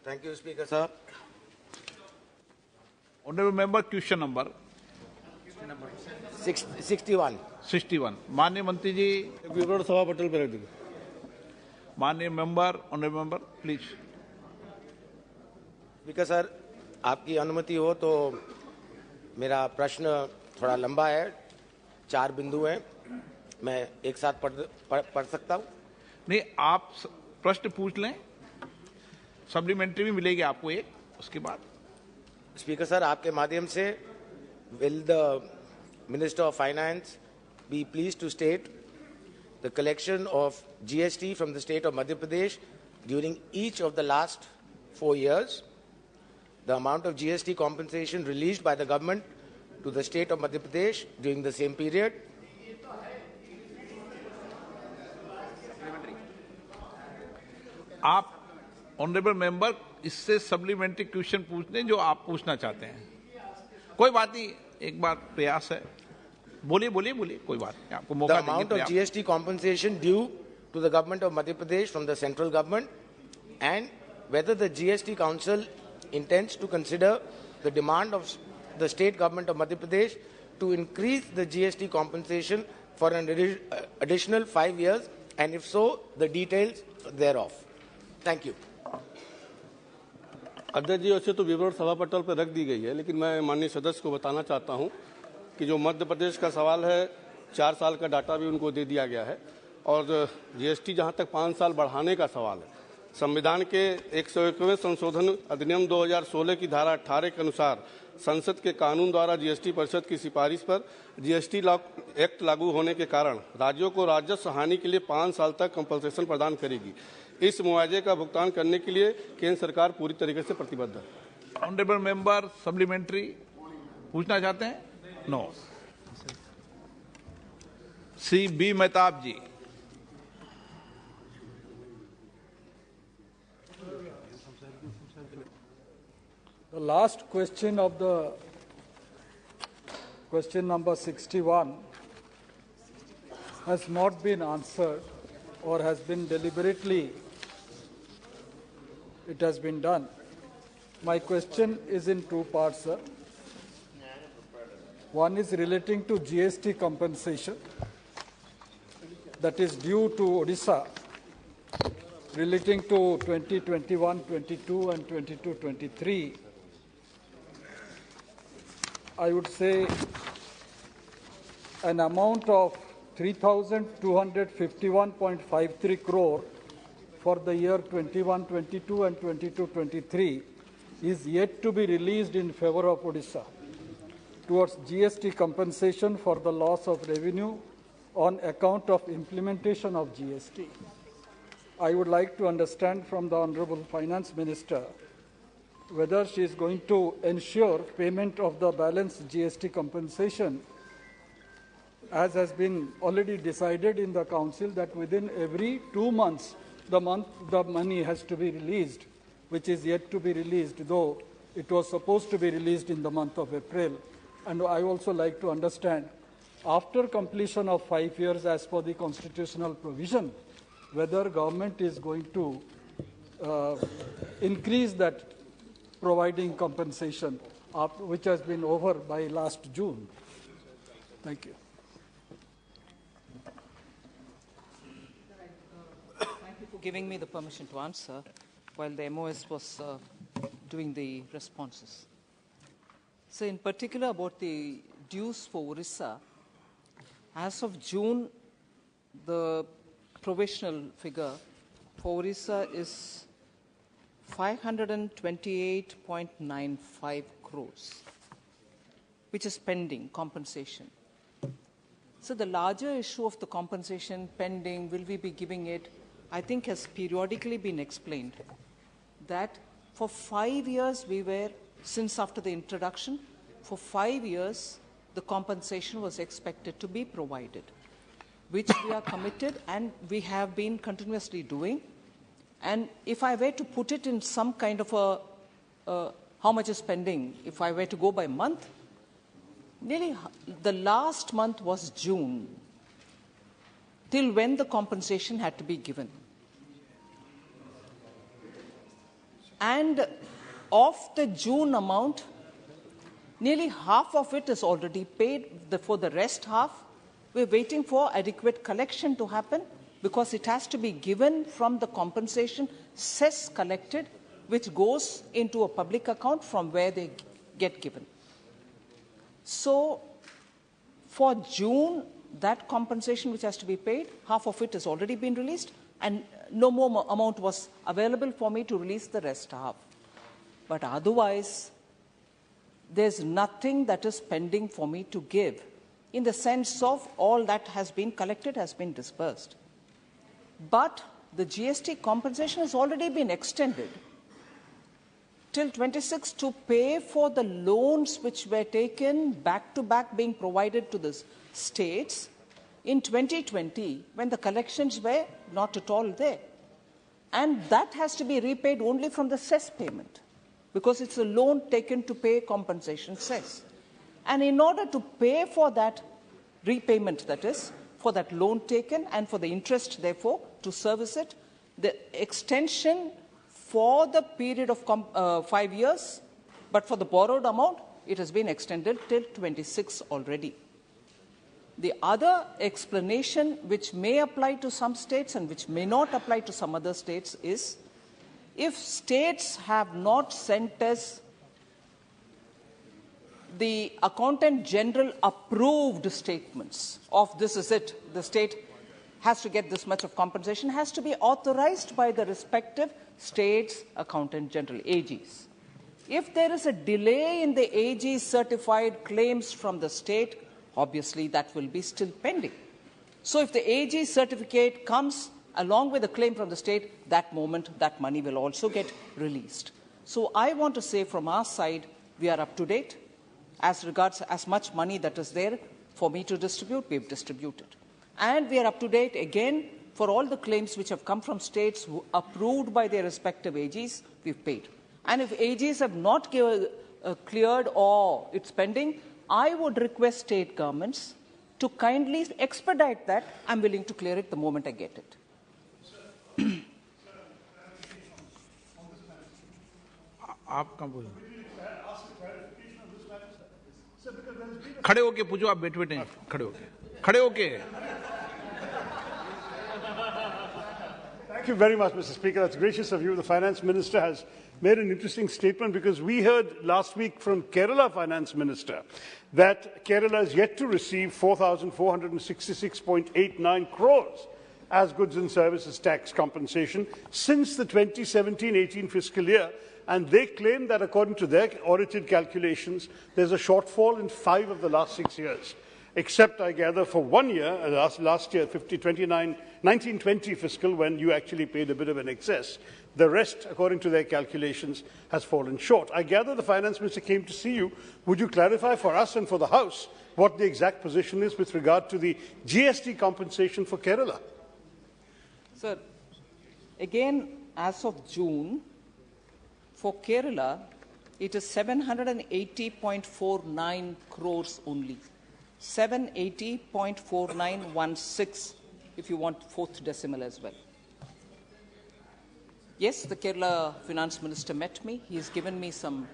Thank you, Speaker, sir. Honorable member, question number 61. 61. माननीय मंत्री जी, विवरण सभा पटल पर रख दीजिए। माननीय member, honourable member, please. Speaker sir, आपकी अनुमति हो तो मेरा प्रश्न थोड़ा लंबा है, 4 बिंदु हैं, मैं एक साथ पढ़ सकता हूं? नहीं, आप प्रश्न पूछ लें, सप्लीमेंट्री भी मिलेगी आपको एक, उसके बाद। स्पीकर सर, आपके माध्यम से will the Minister of Finance be pleased to state the collection of GST from the state of Madhya Pradesh during each of the last 4 years, the amount of GST compensation released by the government to the state of Madhya Pradesh during the same period. आप honourable member इससे supplementary question पूछ लें जो आप पूछना चाहते हैं। कोई बात नहीं, एक बार प्रयास है, बोलिए बोलिए बोलिए, कोई बात नहीं, आपको मौका देंगे। The amount of GST compensation due to the government of Madhya Pradesh from the central government, and whether the GST Council intends to consider the demand of the state government of Madhya Pradesh to increase the GST compensation for an additional 5 years, and if so, the details thereof. Thank you. अध्यक्ष जी, वैसे तो विवरण सभा पटल पर रख दी गई है, लेकिन मैं माननीय सदस्य को बताना चाहता हूं कि जो मध्य प्रदेश का सवाल है, 4 साल का डाटा भी उनको दे दिया गया है, और जीएसटी जहां तक 5 साल बढ़ाने का सवाल है, संविधान के 101वें संशोधन अधिनियम 2016 की धारा 18 के अनुसार संसद के कानून द्वारा जीएसटी परिषद की सिफारिश पर जीएसटी एक्ट लागू होने के कारण राज्यों को राजस्व हानि के लिए 5 साल तक कंपनसेशन प्रदान करेगी। इस मुआवजे का भुगतान करने के लिए केंद्र सरकार पूरी तरीके से प्रतिबद्ध है। ऑनरेबल मेंबर सप्लीमेंट्री पूछना चाहते हैं? No. C B Mehtab ji. The last question of the question number 61 has not been answered or has been deliberately, it has been done. My question is in 2 parts, sir. One is relating to GST compensation that is due to Odisha relating to 2021-22 and 22-23. I would say an amount of 3,251.53 crore for the year 21-22 and 22-23 is yet to be released in favor of Odisha towards GST compensation for the loss of revenue on account of implementation of GST. I would like to understand from the Honorable Finance Minister whether she is going to ensure payment of the balance GST compensation, as has been already decided in the Council that within every 2 months the money has to be released, which is yet to be released, though it was supposed to be released in the month of April. And I also like to understand, after completion of 5 years as per the constitutional provision, whether government is going to increase that providing compensation, which has been over by last June. Thank you. Thank you for giving me the permission to answer while the MOS was doing the responses. So in particular about the dues for Orissa, as of June, the provisional figure for Orissa is 528.95 crores, which is pending compensation. So the larger issue of the compensation pending, will we be giving it, I think has periodically been explained that for 5 years we were, since after the introduction, for 5 years the compensation was expected to be provided, which we are committed and we have been continuously doing. And if I were to put it in some kind of a, how much is pending, if I were to go by month, nearly the last month was June, till when the compensation had to be given. And of the June amount, nearly half of it is already paid. For the rest half, we're waiting for adequate collection to happen because it has to be given from the compensation cess collected, which goes into a public account from where they get given. So for June, that compensation which has to be paid, half of it has already been released, and no more amount was available for me to release the rest half. But otherwise, there's nothing that is pending for me to give in the sense of all that has been collected has been disbursed. But the GST compensation has already been extended till 26 to pay for the loans which were taken back to back being provided to the states in 2020 when the collections were not at all there. And that has to be repaid only from the cess payment because it's a loan taken to pay compensation cess. And in order to pay for that repayment, that is, for that loan taken and for the interest, therefore, to service it, the extension for the period of 5 years, but for the borrowed amount, it has been extended till 26 already. The other explanation which may apply to some states and which may not apply to some other states is if states have not sent us the Accountant General approved statements of this is it, the state has to get this much of compensation, has to be authorized by the respective state's Accountant General, AGs. If there is a delay in the AG certified claims from the state, obviously that will be still pending. So if the AG certificate comes along with a claim from the state, that moment that money will also get released. So I want to say from our side, we are up to date. As regards as much money that is there for me to distribute, we've distributed. And we are up to date again for all the claims which have come from states approved by their respective AGs, we've paid. And if AGs have not cleared or it's pending, I would request state governments to kindly expedite that. I'm willing to clear it the moment I get it. आप कहाँ बोल खड़े होके पूछो आप बैठे बैठे खड़े होके Thank you very much, Mr. Speaker. That's gracious of you. The Finance Minister has made an interesting statement because we heard last week from Kerala Finance Minister that Kerala is yet to receive 4,466.89 crores as goods and services tax compensation since the 2017-18 fiscal year. And they claim that according to their audited calculations, there's a shortfall in 5 of the last 6 years, except, I gather, for 1 year, last year, 1920 fiscal, when you actually paid a bit of an excess. The rest, according to their calculations, has fallen short. I gather the Finance Minister came to see you. Would you clarify for us and for the House what the exact position is with regard to the GST compensation for Kerala? Sir, again, as of June, for Kerala, it is 780.49 crores only. 780.4916, if you want fourth decimal as well. Yes, the Kerala Finance Minister met me. He has given me some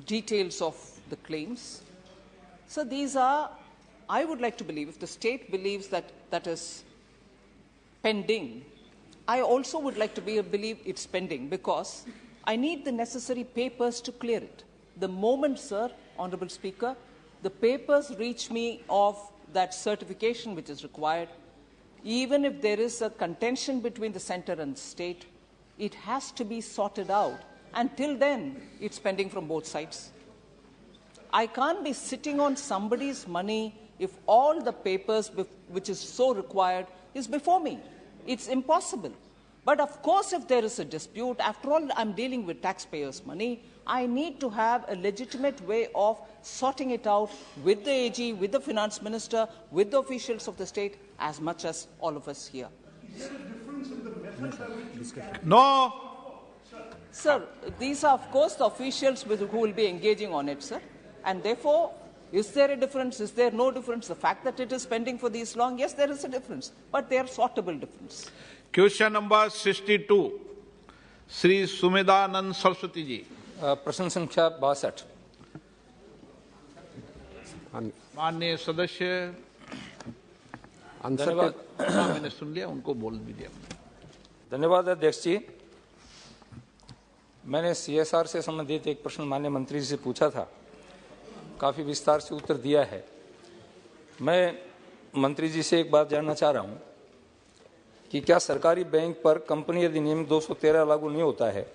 details of the claims. So these are, I would like to believe, if the state believes that that is pending, I also would like to believe it's pending because I need the necessary papers to clear it. The moment, sir, Honourable Speaker, the papers reach me of that certification which is required, even if there is a contention between the centre and the state, it has to be sorted out. Until then, it's pending from both sides. I can't be sitting on somebody's money if all the papers which is so required is before me. It's impossible. But of course, if there is a dispute, after all, I'm dealing with taxpayers' money, I need to have a legitimate way of sorting it out with the AG, with the Finance Minister, with the officials of the state, as much as all of us here. No. Sir, these are, of course, the officials who will be engaging on it, sir. And therefore, is there a difference? Is there no difference? The fact that it is pending for this long, yes, there is a difference. But they are sortable difference. Question number 62. Shri Sumedhanand Saraswati ji. प्रश्न संख्या 62। माननीय सदस्य, धन्यवाद। मैंने सुन लिया, उनको बोल भी दिया। धन्यवाद अध्यक्ष जी। मैंने CSR से संबंधित एक प्रश्न माननीय मंत्री जी से पूछा था, काफी विस्तार से उत्तर दिया है। मैं मंत्री जी से एक बात जानना चाह रहा हूं कि क्या सरकारी बैंक पर कंपनी अधिनियम 213 लागू नहीं होता है,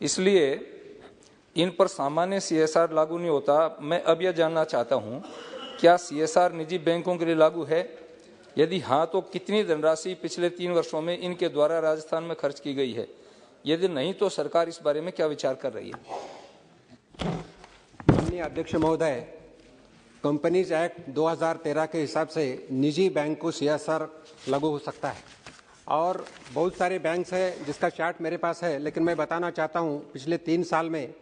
इसलिए इन पर सामान्य CSR लागू नहीं होता। मैं अब यह जानना चाहता हूं, क्या CSR निजी बैंकों के लिए लागू है? यदि हाँ, तो कितनी धनराशि पिछले 3 वर्षों में इनके द्वारा राजस्थान में खर्च की गई है? यदि नहीं, तो सरकार इस बारे में क्या विचार कर रही है? माननीय अध्यक्ष महोदय, कंपनीज एक्ट 2013 के हिसाब से निजी बैंक को CSR लागू हो सकता है और बहुत सारे बैंक्स हैं जिसका चार्ट मेरे पास है, लेकिन मैं बताना चाहता हूं पिछले 3 साल में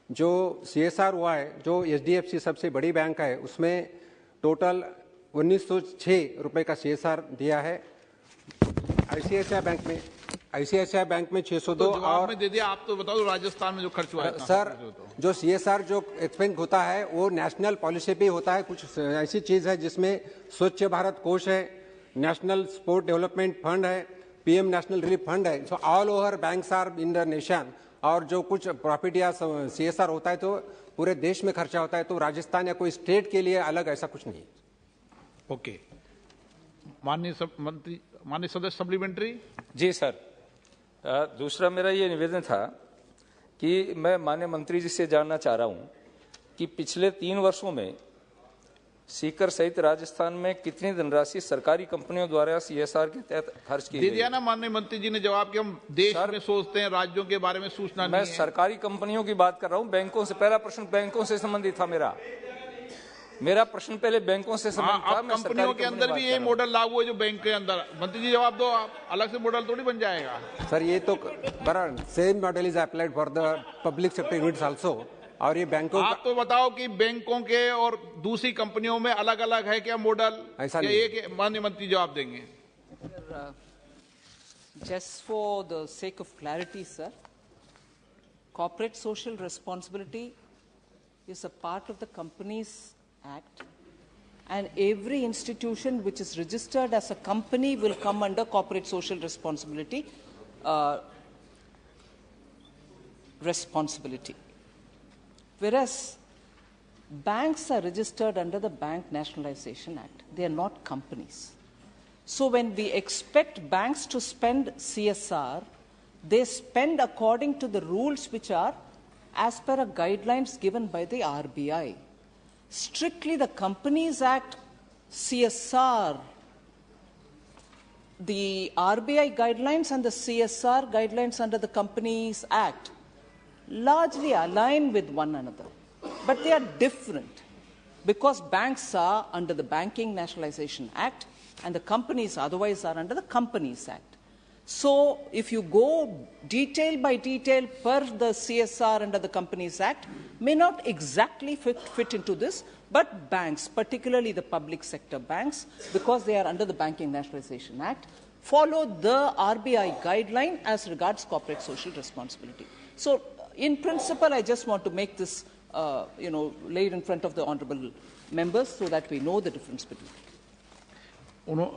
जो CSR हुआ है, जो HDFC सबसे बड़ी बैंक है उसमें टोटल 1906 रुपये का CSR दिया है। ICICI बैंक में 602 तो और में दे दिया। आप तो बताओ राजस्थान में जो खर्च हुआ है सर, जो CSR जो एक्सपेंस होता है वो नेशनल पॉलिसी पे होता है। कुछ ऐसी चीज है जिसमें स्वच्छ भारत कोष है, नेशनल स्पोर्ट डेवलपमेंट फंड है, PM नेशनल रिलीफ फंड है। So all over banks are in the nation, और जो कुछ प्रॉफिट या CSR होता है तो पूरे देश में खर्चा होता है, तो राजस्थान या कोई स्टेट के लिए अलग ऐसा कुछ नहीं। ओके, माननीय सदस्य सप्लीमेंट्री। जी सर, दूसरा मेरा ये निवेदन था कि मैं माननीय मंत्री जी से जानना चाह रहा हूं कि पिछले 3 वर्षों में सीकर सहित राजस्थान में कितनी धनराशि सरकारी कंपनियों द्वारा CSR के तहत खर्च की गई? दे दिया ना माननीय मंत्री जी ने जवाब कि हम देश में सोचते हैं, राज्यों के बारे में सूचना नहीं है। मैं सरकारी कंपनियों की बात कर रहा हूं, बैंकों से। पहला प्रश्न बैंकों से संबंधित था मेरा प्रश्न पहले बैंकों से संबंधित था। मैं कंपनियों के अंदर भी यही मॉडल लागू है जो बैंक के अंदर। मंत्री जी जवाब दो, अलग से मॉडल थोड़ी बन जाएगा। सर, ये तो same model is applied for the public sector units also. और ये बैंकों आप तो बताओ कि बैंकों के और दूसरी कंपनियों में अलग अलग है क्या मॉडल? ऐसा नहीं। एक माननीय मंत्री जवाब देंगे। Just for the sake of clarity, sir, corporate social responsibility is a part of the Companies Act, and every institution which is registered as a company will come under corporate social responsibility. Whereas banks are registered under the Bank Nationalization Act. They are not companies. So when we expect banks to spend CSR, they spend according to the rules which are as per a guidelines given by the RBI. Strictly the Companies Act CSR, the RBI guidelines and the CSR guidelines under the Companies Act largely align with one another, but they are different because banks are under the Banking Nationalization Act and the companies otherwise are under the Companies Act. So if you go detail by detail per the CSR under the Companies Act may not exactly fit into this, but banks, particularly the public sector banks, because they are under the Banking Nationalization Act, follow the RBI guideline as regards corporate social responsibility. So in principle, I just want to make this laid in front of the honourable members so that we know the difference between it.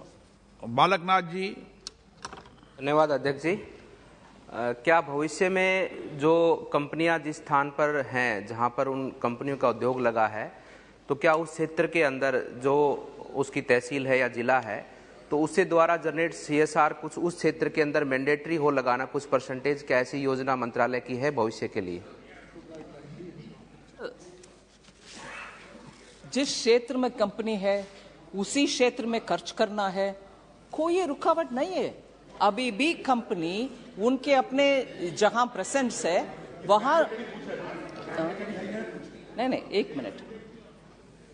Balaknath ji. धन्यवाद अध्यक्ष जी। क्या भविष्य में जो कंपनियां जिस स्थान पर हैं, जहां पर उन कंपनियों का उद्योग लगा है, तो क्या उस क्षेत्र के अंदर जो उसकी तहसील है या जिला है, तो उससे द्वारा जनरेट CSR कुछ उस क्षेत्र के अंदर मैंडेटरी हो लगाना कुछ परसेंटेज, क्या ऐसी योजना मंत्रालय की है भविष्य के लिए? जिस क्षेत्र में कंपनी है उसी क्षेत्र में खर्च करना है, कोई रुकावट नहीं है। अभी भी कंपनी उनके अपने जहां प्रेजेंस है वहां नहीं, एक मिनट,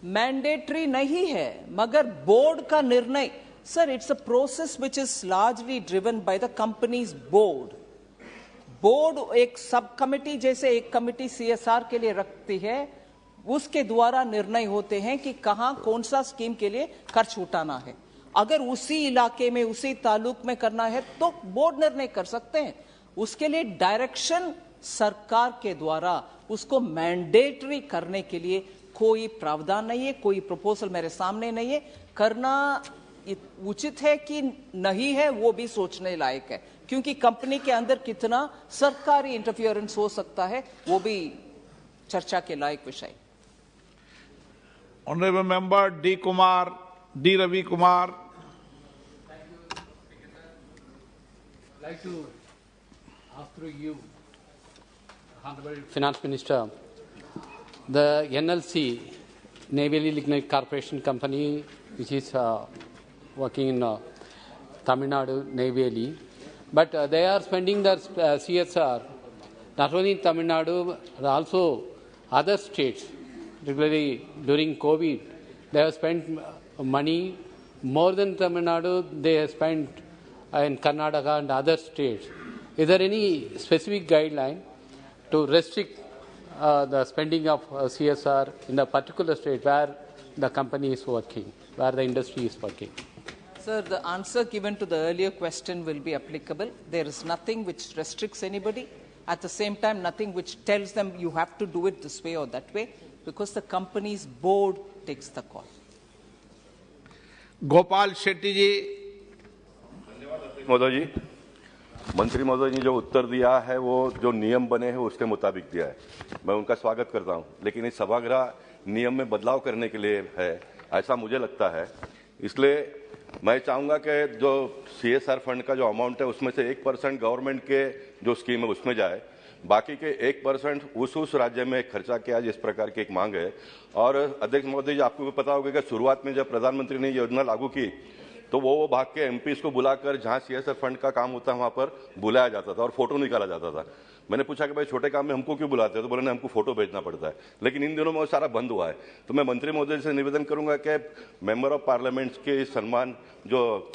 मैंडेटरी नहीं है मगर बोर्ड का निर्णय, sir, it's a process which is largely driven by the companies board. Board एक सब कमेटी जैसे एक कमेटी CSR के लिए रखती है, उसके द्वारा निर्णय होते हैं कि कहां कौन सा स्कीम के लिए खर्च उठाना है। अगर उसी इलाके में उसी तालुक में करना है तो बोर्ड निर्णय कर सकते हैं। उसके लिए डायरेक्शन सरकार के द्वारा उसको मैंडेटरी करने के लिए कोई प्रावधान नहीं है, कोई प्रपोजल मेरे सामने नहीं है। करना उचित है कि नहीं है वो भी सोचने लायक है, क्योंकि कंपनी के अंदर कितना सरकारी इंटरफियरेंस हो सकता है वो भी चर्चा के लायक विषय। Honourable member D Ravi Kumar. Like to ask through you, Honorable Finance Minister, the NLC, Neyveli Lignite Corporation Company, which is working in Tamil Nadu, Neyveli, but they are spending their CSR not only in Tamil Nadu, but also other states. Particularly during COVID, they have spent money more than Tamil Nadu. They have spent in Karnataka and other states. Is there any specific guideline to restrict the spending of CSR in a particular state where the company is working, where the industry is working? Sir, the answer given to the earlier question will be applicable. There is nothing which restricts anybody. At the same time, nothing which tells them you have to do it this way or that way, because the company's board takes the call. Gopal Shetty ji. महोदय जी, मंत्री महोदय ने जो उत्तर दिया है वो जो नियम बने हैं उसके मुताबिक दिया है, मैं उनका स्वागत करता हूं, लेकिन इस सभागृह नियम में बदलाव करने के लिए है, ऐसा मुझे लगता है। इसलिए मैं चाहूंगा कि जो CSR फंड का जो अमाउंट है उसमें से 1% गवर्नमेंट के जो स्कीम है उसमें जाए, बाकी के 1% उस राज्य में खर्चा किया जिस प्रकार की एक मांग है। और अध्यक्ष महोदय जी, आपको भी पता होगा कि शुरुआत में जब प्रधानमंत्री ने योजना लागू की तो वो भाग के MPs को बुलाकर जहां CSR फंड का काम होता है वहां पर बुलाया जाता था और फोटो निकाला जाता था। मैंने पूछा कि भाई छोटे काम में हमको क्यों बुलाते हैं, तो बोले हमको फोटो भेजना पड़ता है। लेकिन इन दिनों में वो सारा बंद हुआ है। तो मैं मंत्री महोदय से निवेदन करूंगा कि मेंबर ऑफ पार्लियामेंट के सम्मान जो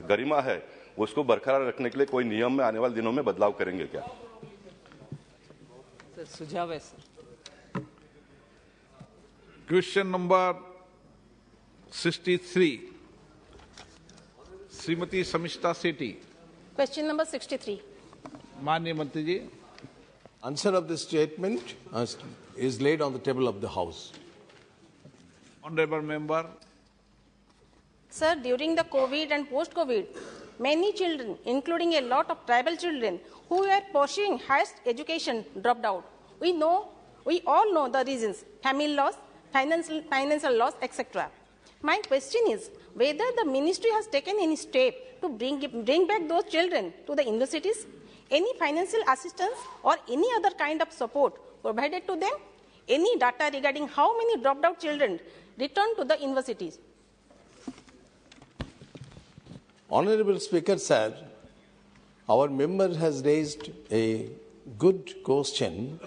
गरिमा है उसको बरकरार रखने के लिए कोई नियम में आने वाले दिनों में बदलाव करेंगे क्या? सुझाव है सर। क्वेश्चन नंबर 63, श्रीमती समिष्टा सेठी। Question number 63. माननीय मंत्री जी। Answer of this statement is laid on the table of the House. Honorable member. Sir, during the COVID and post-COVID, many children, including a lot of tribal children who were pursuing highest education, dropped out. We all know the reasons: family loss, financial loss, etc. My question is whether the ministry has taken any step to bring back those children to the universities, any financial assistance or any other kind of support provided to them, any data regarding how many dropped out children returned to the universities. Honorable Speaker, sir, our member has raised a good question,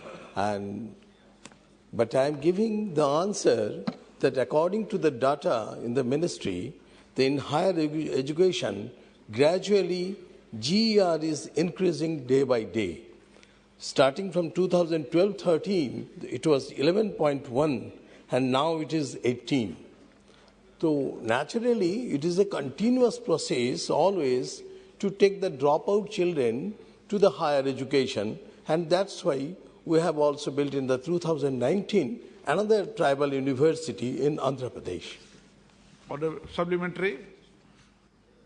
but I am giving the answer that according to the data in the ministry, in higher education, gradually GER is increasing day by day. Starting from 2012-13, it was 11.1 and now it is 18. So naturally, it is a continuous process always to take the dropout children to the higher education, and that's why we have also built in the 2019 another tribal university in Andhra Pradesh. Order supplementary.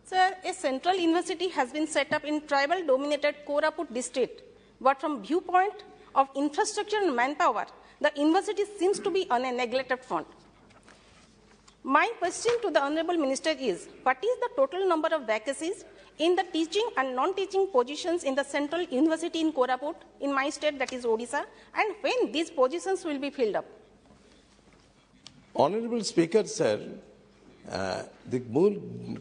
Sir, a central university has been set up in tribal-dominated Koraput district, but from viewpoint of infrastructure and manpower, the university seems to be on a neglected front. My question to the Honorable Minister is, what is the total number of vacancies in the teaching and non-teaching positions in the central university in Koraput, in my state, that is Odisha, and when these positions will be filled up? Honorable Speaker, sir, the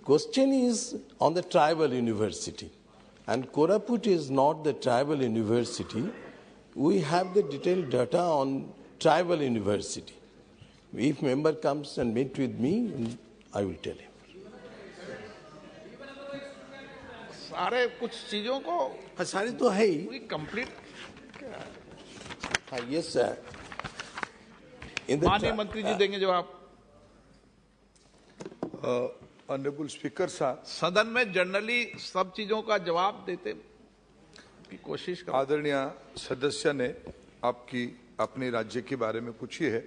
question is on the tribal university, and Koraput is not the tribal university. We have the detailed data on tribal university. If member comes and meet with me, I will tell him. सारे कुछ चीजों को सारे तो है ही complete. Yes sir. माननीय मंत्री जी देंगे जवाब। ऑनरेबल स्पीकर साहब, सदन में जनरली सब चीजों का जवाब देते की कोशिश करो। आदरणीय सदस्य ने आपकी अपने राज्य के बारे में पूछी है।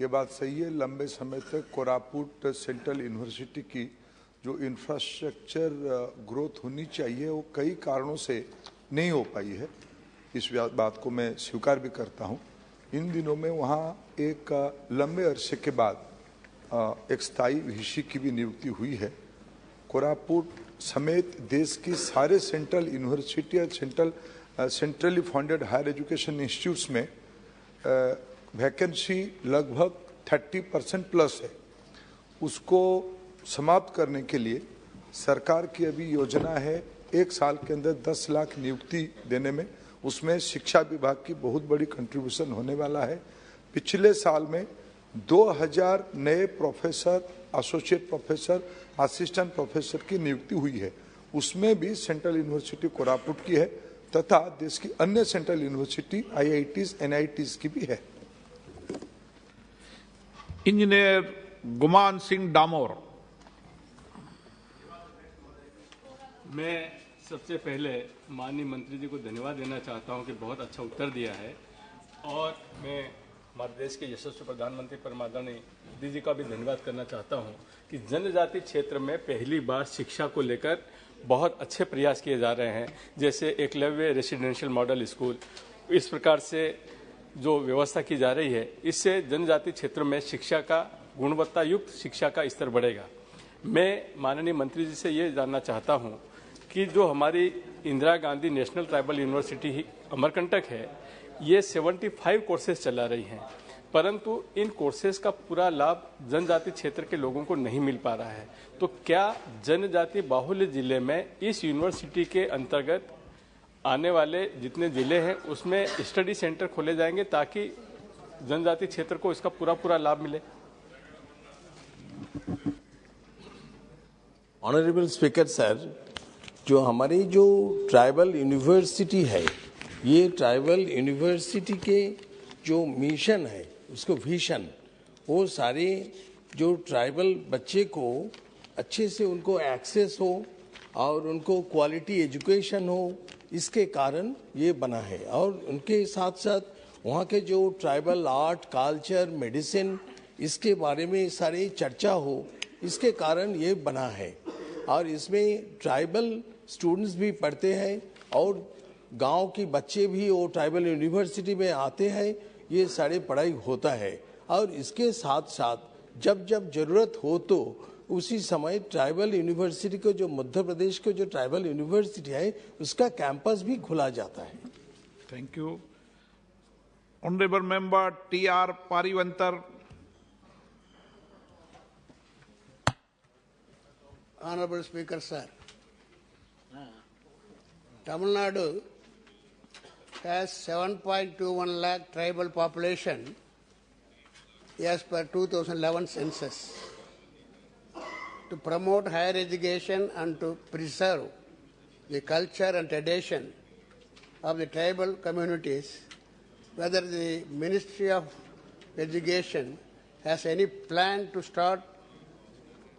ये बात सही है, लंबे समय तक कोरापुट सेंट्रल यूनिवर्सिटी की जो इंफ्रास्ट्रक्चर ग्रोथ होनी चाहिए वो कई कारणों से नहीं हो पाई है। इस बात को मैं स्वीकार भी करता हूँ। इन दिनों में वहाँ एक लंबे अरसे के बाद एक स्थायी वीसी की भी नियुक्ति हुई है। कोरापुट समेत देश की सारे सेंट्रल यूनिवर्सिटी और centrally funded higher education institutes में वैकेंसी लगभग 30% प्लस है। उसको समाप्त करने के लिए सरकार की अभी योजना है 1 साल के अंदर 10 लाख नियुक्ति देने में। उसमें शिक्षा विभाग की बहुत बड़ी कंट्रीब्यूशन होने वाला है। पिछले साल में 2000 नए professor, associate professor, assistant professor की नियुक्ति हुई है। उसमें भी सेंट्रल यूनिवर्सिटी कोरापुट की है तथा देश की अन्य सेंट्रल यूनिवर्सिटी IITs, NITs की भी है। इंजीनियर गुमान सिंह डामोर। मैं सबसे पहले माननीय मंत्री जी को धन्यवाद देना चाहता हूं कि बहुत अच्छा उत्तर दिया है, और मैं हमारे देश के यशस्वी प्रधानमंत्री परमादरणीय मोदी जी का भी धन्यवाद करना चाहता हूं कि जनजाति क्षेत्र में पहली बार शिक्षा को लेकर बहुत अच्छे प्रयास किए जा रहे हैं। जैसे एकलव्य रेसिडेंशियल मॉडल स्कूल, इस प्रकार से जो व्यवस्था की जा रही है, इससे जनजाति क्षेत्रों में शिक्षा का गुणवत्ता युक्त शिक्षा का स्तर बढ़ेगा। मैं माननीय मंत्री जी से ये जानना चाहता हूँ कि जो हमारी Indira Gandhi national tribal university Amarkantak है, ये 75 कोर्सेज चला रही हैं, परंतु इन कोर्सेज का पूरा लाभ जनजाति क्षेत्र के लोगों को नहीं मिल पा रहा है। तो क्या जनजाति बाहुल्य जिले में इस यूनिवर्सिटी के अंतर्गत आने वाले जितने जिले हैं उसमें स्टडी सेंटर खोले जाएंगे ताकि जनजाति क्षेत्र को इसका पूरा लाभ मिले? ऑनरेबल स्पीकर सर, जो हमारी जो ट्राइबल यूनिवर्सिटी है, ये ट्राइबल यूनिवर्सिटी के जो मिशन है, उसको विजन, वो सारे जो ट्राइबल बच्चे को अच्छे से उनको एक्सेस हो और उनको क्वालिटी एजुकेशन हो, इसके कारण ये बना है। और उनके साथ साथ वहाँ के जो ट्राइबल आर्ट, कल्चर, मेडिसिन, इसके बारे में सारी चर्चा हो, इसके कारण ये बना है। और इसमें ट्राइबल स्टूडेंट्स भी पढ़ते हैं और गांव के बच्चे भी वो ट्राइबल यूनिवर्सिटी में आते हैं, ये सारे पढ़ाई होता है। और इसके साथ साथ जब जब जरूरत हो तो उसी समय ट्राइबल यूनिवर्सिटी को, जो मध्य प्रदेश को जो ट्राइबल यूनिवर्सिटी है, उसका कैंपस भी खुला जाता है। Thank you. Honourable member TR पारीवंतर। Honorable Speaker, sir, Tamil Nadu has 7.21 lakh tribal population as per 2011 census. To promote higher education and to preserve the culture and tradition of the tribal communities, whether the Ministry of Education has any plan to start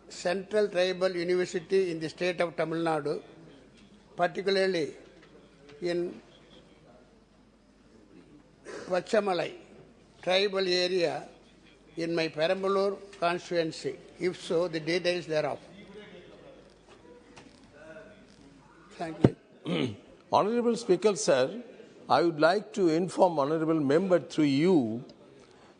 Central Tribal University in the state of Tamil Nadu, particularly in Vachamalai tribal area in my Perambalur constituency. If so, the details thereof. Thank you. Honorable Speaker, sir, I would like to inform Honorable Member through you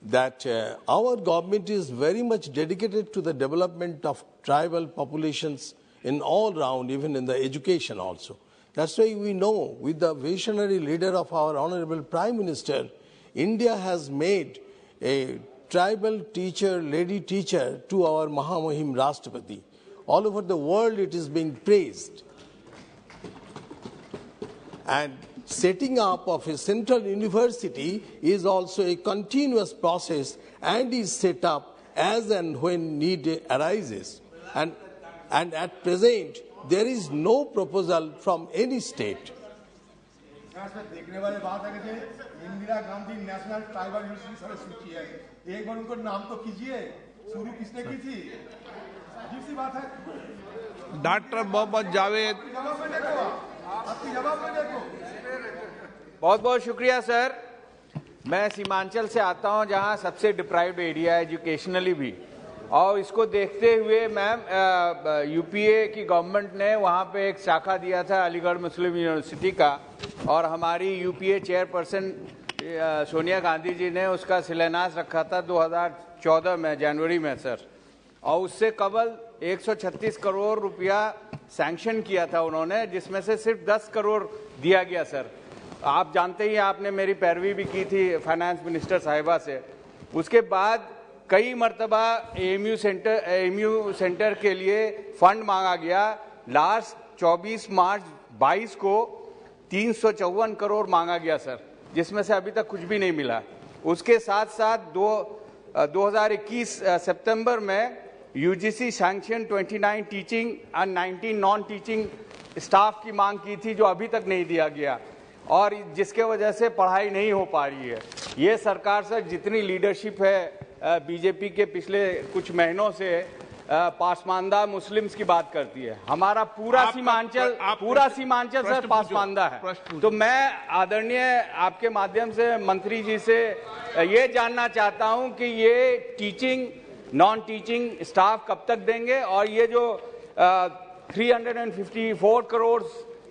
that our government is very much dedicated to the development of tribal populations in all round, even in the education also. That's why we know, with the visionary leader of our Honorable Prime Minister, India has made a tribal teacher, lady teacher, to our Mahamahim Rashtrapati. All over the world it is being praised. And setting up of a central university is also a continuous process and is set up as and when need arises. And at present, there is no proposal from any state. देखने वाले बात है कि Indira Gandhi national tribal university सर्वश्रेष्ठ है। एक बार उनको नाम तो कीजिए, शुरू किसने की थी? डॉक्टर मोहम्मद जावेद। बहुत बहुत शुक्रिया सर। मैं सीमांचल से आता हूं, जहां सबसे डिप्राइव्ड एरिया है एजुकेशनली भी, और इसको देखते हुए मैम यूपीए की गवर्नमेंट ने वहां पे एक शाखा दिया था अलीगढ़ मुस्लिम यूनिवर्सिटी का, और हमारी यूपीए चेयरपर्सन सोनिया गांधी जी ने उसका शिलान्यास रखा था 2014 में जनवरी में सर, और उससे कबल 136 करोड़ रुपया सैंक्शन किया था उन्होंने, जिसमें से सिर्फ 10 करोड़ दिया गया सर। आप जानते ही, आपने मेरी पैरवी भी की थी फाइनेंस मिनिस्टर साहिबा से। उसके बाद कई मरतबा एएमयू सेंटर के लिए फंड मांगा गया। लास्ट 24 मार्च 22 को 354 करोड़ मांगा गया सर, जिसमें से अभी तक कुछ भी नहीं मिला। उसके साथ साथ 2021 सितंबर में UGC sanction 29 teaching and 19 non teaching staff की मांग की थी, जो अभी तक नहीं दिया गया, और जिसके वजह से पढ़ाई नहीं हो पा रही है। ये सरकार सर जितनी लीडरशिप है बीजेपी के पिछले कुछ महीनों से पासमानदा मुस्लिम्स की बात करती है। हमारा पूरा सीमांचल सर पासमानदा है। तो मैं आदरणीय आपके माध्यम से मंत्री जी से ये जानना चाहता हूं कि ये टीचिंग नॉन टीचिंग स्टाफ कब तक देंगे, और ये जो 354 करोड़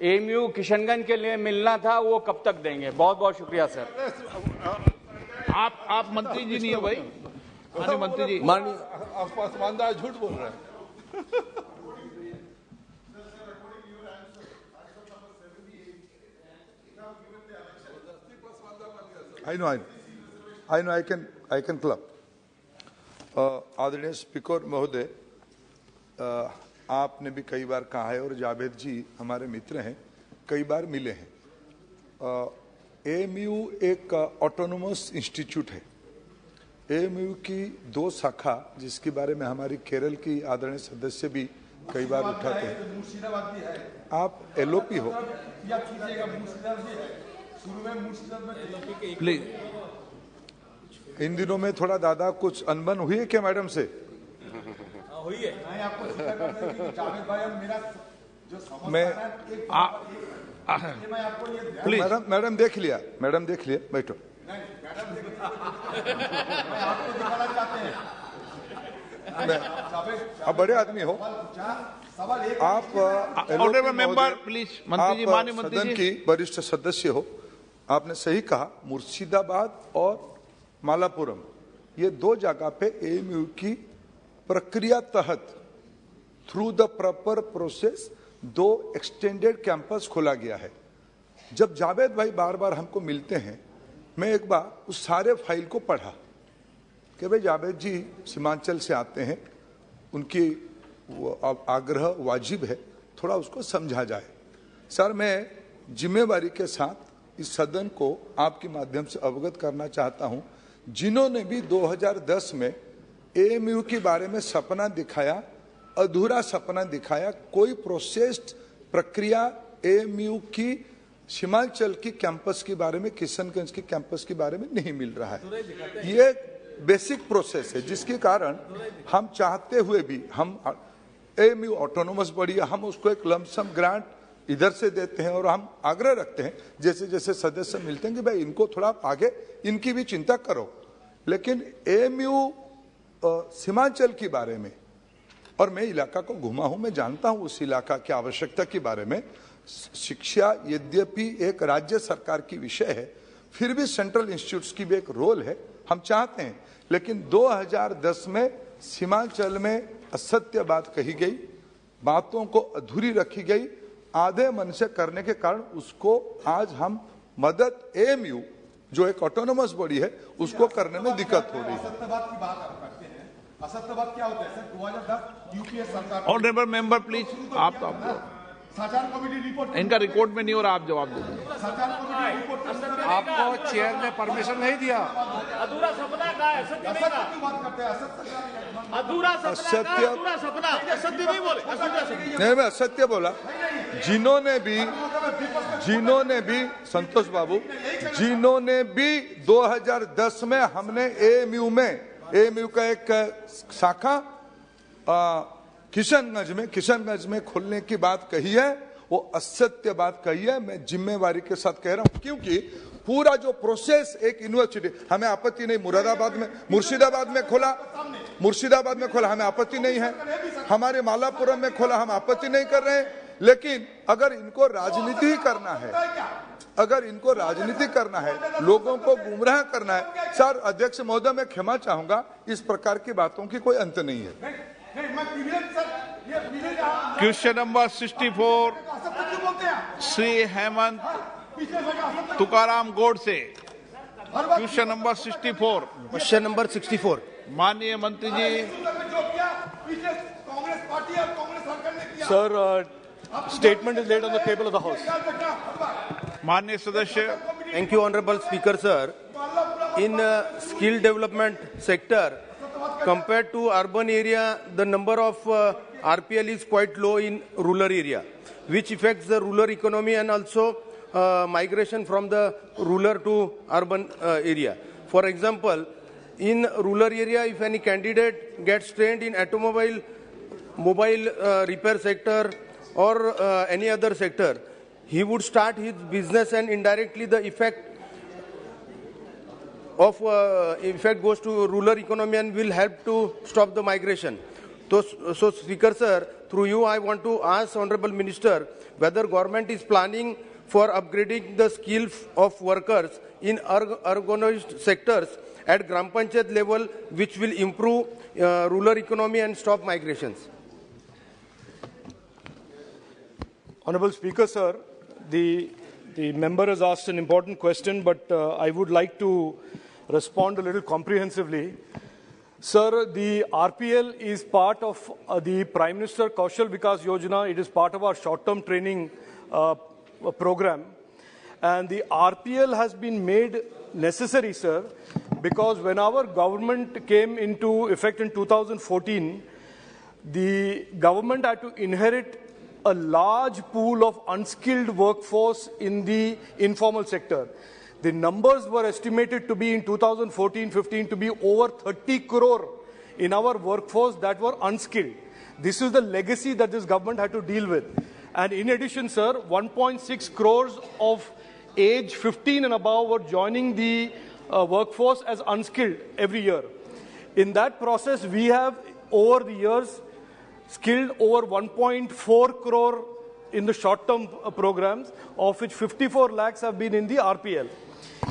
एएमयू किशनगंज के लिए मिलना था वो कब तक देंगे। बहुत बहुत शुक्रिया सर। आप मंत्री जी नहीं हो भाई, मंत्री जी पासमानदा झूठ बोल रहे हैं। I know, I can clap. आदरणीय स्पीकर महोदय, आपने भी कई बार कहा है, और जावेद जी हमारे मित्र हैं, कई बार मिले हैं। एएमयू एक ऑटोनोमस इंस्टीट्यूट है। एएमयू की 2 शाखा, जिसके बारे में हमारी केरल की आदरणीय सदस्य भी कई बार उठाते हैं। आप एलओपी हो, प्लीज। इन दिनों में थोड़ा दादा कुछ अनबन हुई है क्या मैडम से? हुई है। मैं आपको जावेद भाई और मेरा जो प्लीज मैडम देख लिया, बैठो। आपको दिखाना चाहते हैं, आप बड़े आदमी हो, आप ऑनरेबल मेंबर प्लीज, मंत्री जी, माननीय मंत्री जी, सदन की वरिष्ठ सदस्य हो। आपने सही कहा, मुर्शिदाबाद और मालापुरम, ये 2 जगह पे एएमयू की प्रक्रिया तहत through the proper process 2 extended campus खोला गया है। जब जावेद भाई बार बार हमको मिलते हैं, मैं एक बार उस सारे फाइल को पढ़ा कि भाई जावेद जी सीमांचल से आते हैं, उनकी आग्रह वाजिब है, थोड़ा उसको समझा जाए। सर, मैं जिम्मेवारी के साथ इस सदन को आपके माध्यम से अवगत करना चाहता हूं, जिन्होंने भी 2010 में एएमयू के बारे में सपना दिखाया, अधूरा सपना दिखाया, कोई प्रोसेस्ड प्रक्रिया एएमयू की सीमांचल की कैंपस के बारे में, किशनगंज के कैंपस के बारे में नहीं मिल रहा है। ये बेसिक प्रोसेस है, जिसके कारण हम चाहते हुए भी, हम एएमयू ऑटोनोमस बॉडी है, हम उसको एक लमसम ग्रांट इधर से देते हैं, और हम आग्रह रखते हैं जैसे जैसे सदस्य मिलते हैं कि भाई इनको थोड़ा आगे, इनकी भी चिंता करो। लेकिन एएमयू सीमांचल के बारे में, और मैं इलाका को घुमा हूं, मैं जानता हूं उस इलाका की आवश्यकता के बारे में। शिक्षा यद्यपि एक राज्य सरकार की विषय है, फिर भी सेंट्रल इंस्टीट्यूट्स की भी एक रोल है, हम चाहते हैं। लेकिन 2010 में सीमांचल में असत्य बात कही गई, बातों को अधूरी रखी गई, आधे मन से करने के कारण उसको आज हम मदद एएमयू जो एक ऑटोनोमस बॉडी है उसको करने में दिक्कत हो रही है। असत्यवाद की बात आप करते हैं, असत्यवाद क्या होता है सर? 2010 यूपीए सरकार, ऑनरेबल मेंबर प्लीज, आप साचार कमेटी रिपोर्ट, इनका रिकॉर्ड में नहीं हो रहा, आप जवाब दो। साचार कमेटी रिपोर्ट, आपको चेयर ने परमिशन नहीं दिया। अधूरा सपना का है, सत्य नहीं का। बात करते हैं अधूरा सपना, अधूरा सपना, सत्य नहीं बोले, नहीं, मैं असत्य बोला। जिन्होंने भी संतोष बाबू, जिन्होंने भी 2010 में हमने एएमयू का एक शाखा किशनगंज में खोलने की बात कही है, वो असत्य बात कही है। मैं जिम्मेवारी के साथ कह रहा हूं, क्योंकि पूरा जो प्रोसेस एक यूनिवर्सिटी, हमें आपत्ति नहीं, मुर्शिदाबाद में खोला हमें आपत्ति नहीं है, हमारे मालापुरम में खोला हम आपत्ति नहीं कर रहे हैं, लेकिन अगर इनको राजनीति करना है, लोगों को गुमराह करना है, सर अध्यक्ष महोदय मैं क्षमा चाहूंगा, इस प्रकार की बातों की कोई अंत नहीं है। Question number 64 Shri Hemant Tukaram Godse. Question number 64। Question number 64 माननीय मंत्री ji. Sir, statement is laid on the table of the House. माननीय सदस्य। Thank you, Honorable Speaker, sir. In skill development sector, compared to urban area, the number of RPL is quite low in rural area, which affects the rural economy and also migration from the rural to urban area. For example, in rural area, if any candidate gets trained in mobile repair sector or any other sector, he would start his business and indirectly the effect goes to rural economy and will help to stop the migration. So Speaker sir, through you I want to ask Honorable Minister whether government is planning for upgrading the skills of workers in organized sectors at Gram Panchayat level, which will improve rural economy and stop migrations. Honorable Speaker, sir, the member has asked an important question, but I would like to respond a little comprehensively. Sir, the RPL is part of the Prime Minister Kaushal Vikas Yojana. It is part of our short-term training program. And the RPL has been made necessary, sir, because when our government came into effect in 2014, the government had to inherit a large pool of unskilled workforce in the informal sector. The numbers were estimated to be in 2014-15 to be over 30 crore in our workforce that were unskilled. This is the legacy that this government had to deal with. And in addition, sir, 1.6 crores of age 15 and above were joining the workforce as unskilled every year. In that process, we have over the years skilled over 1.4 crore in the short-term programs, of which 54 lakhs have been in the RPL.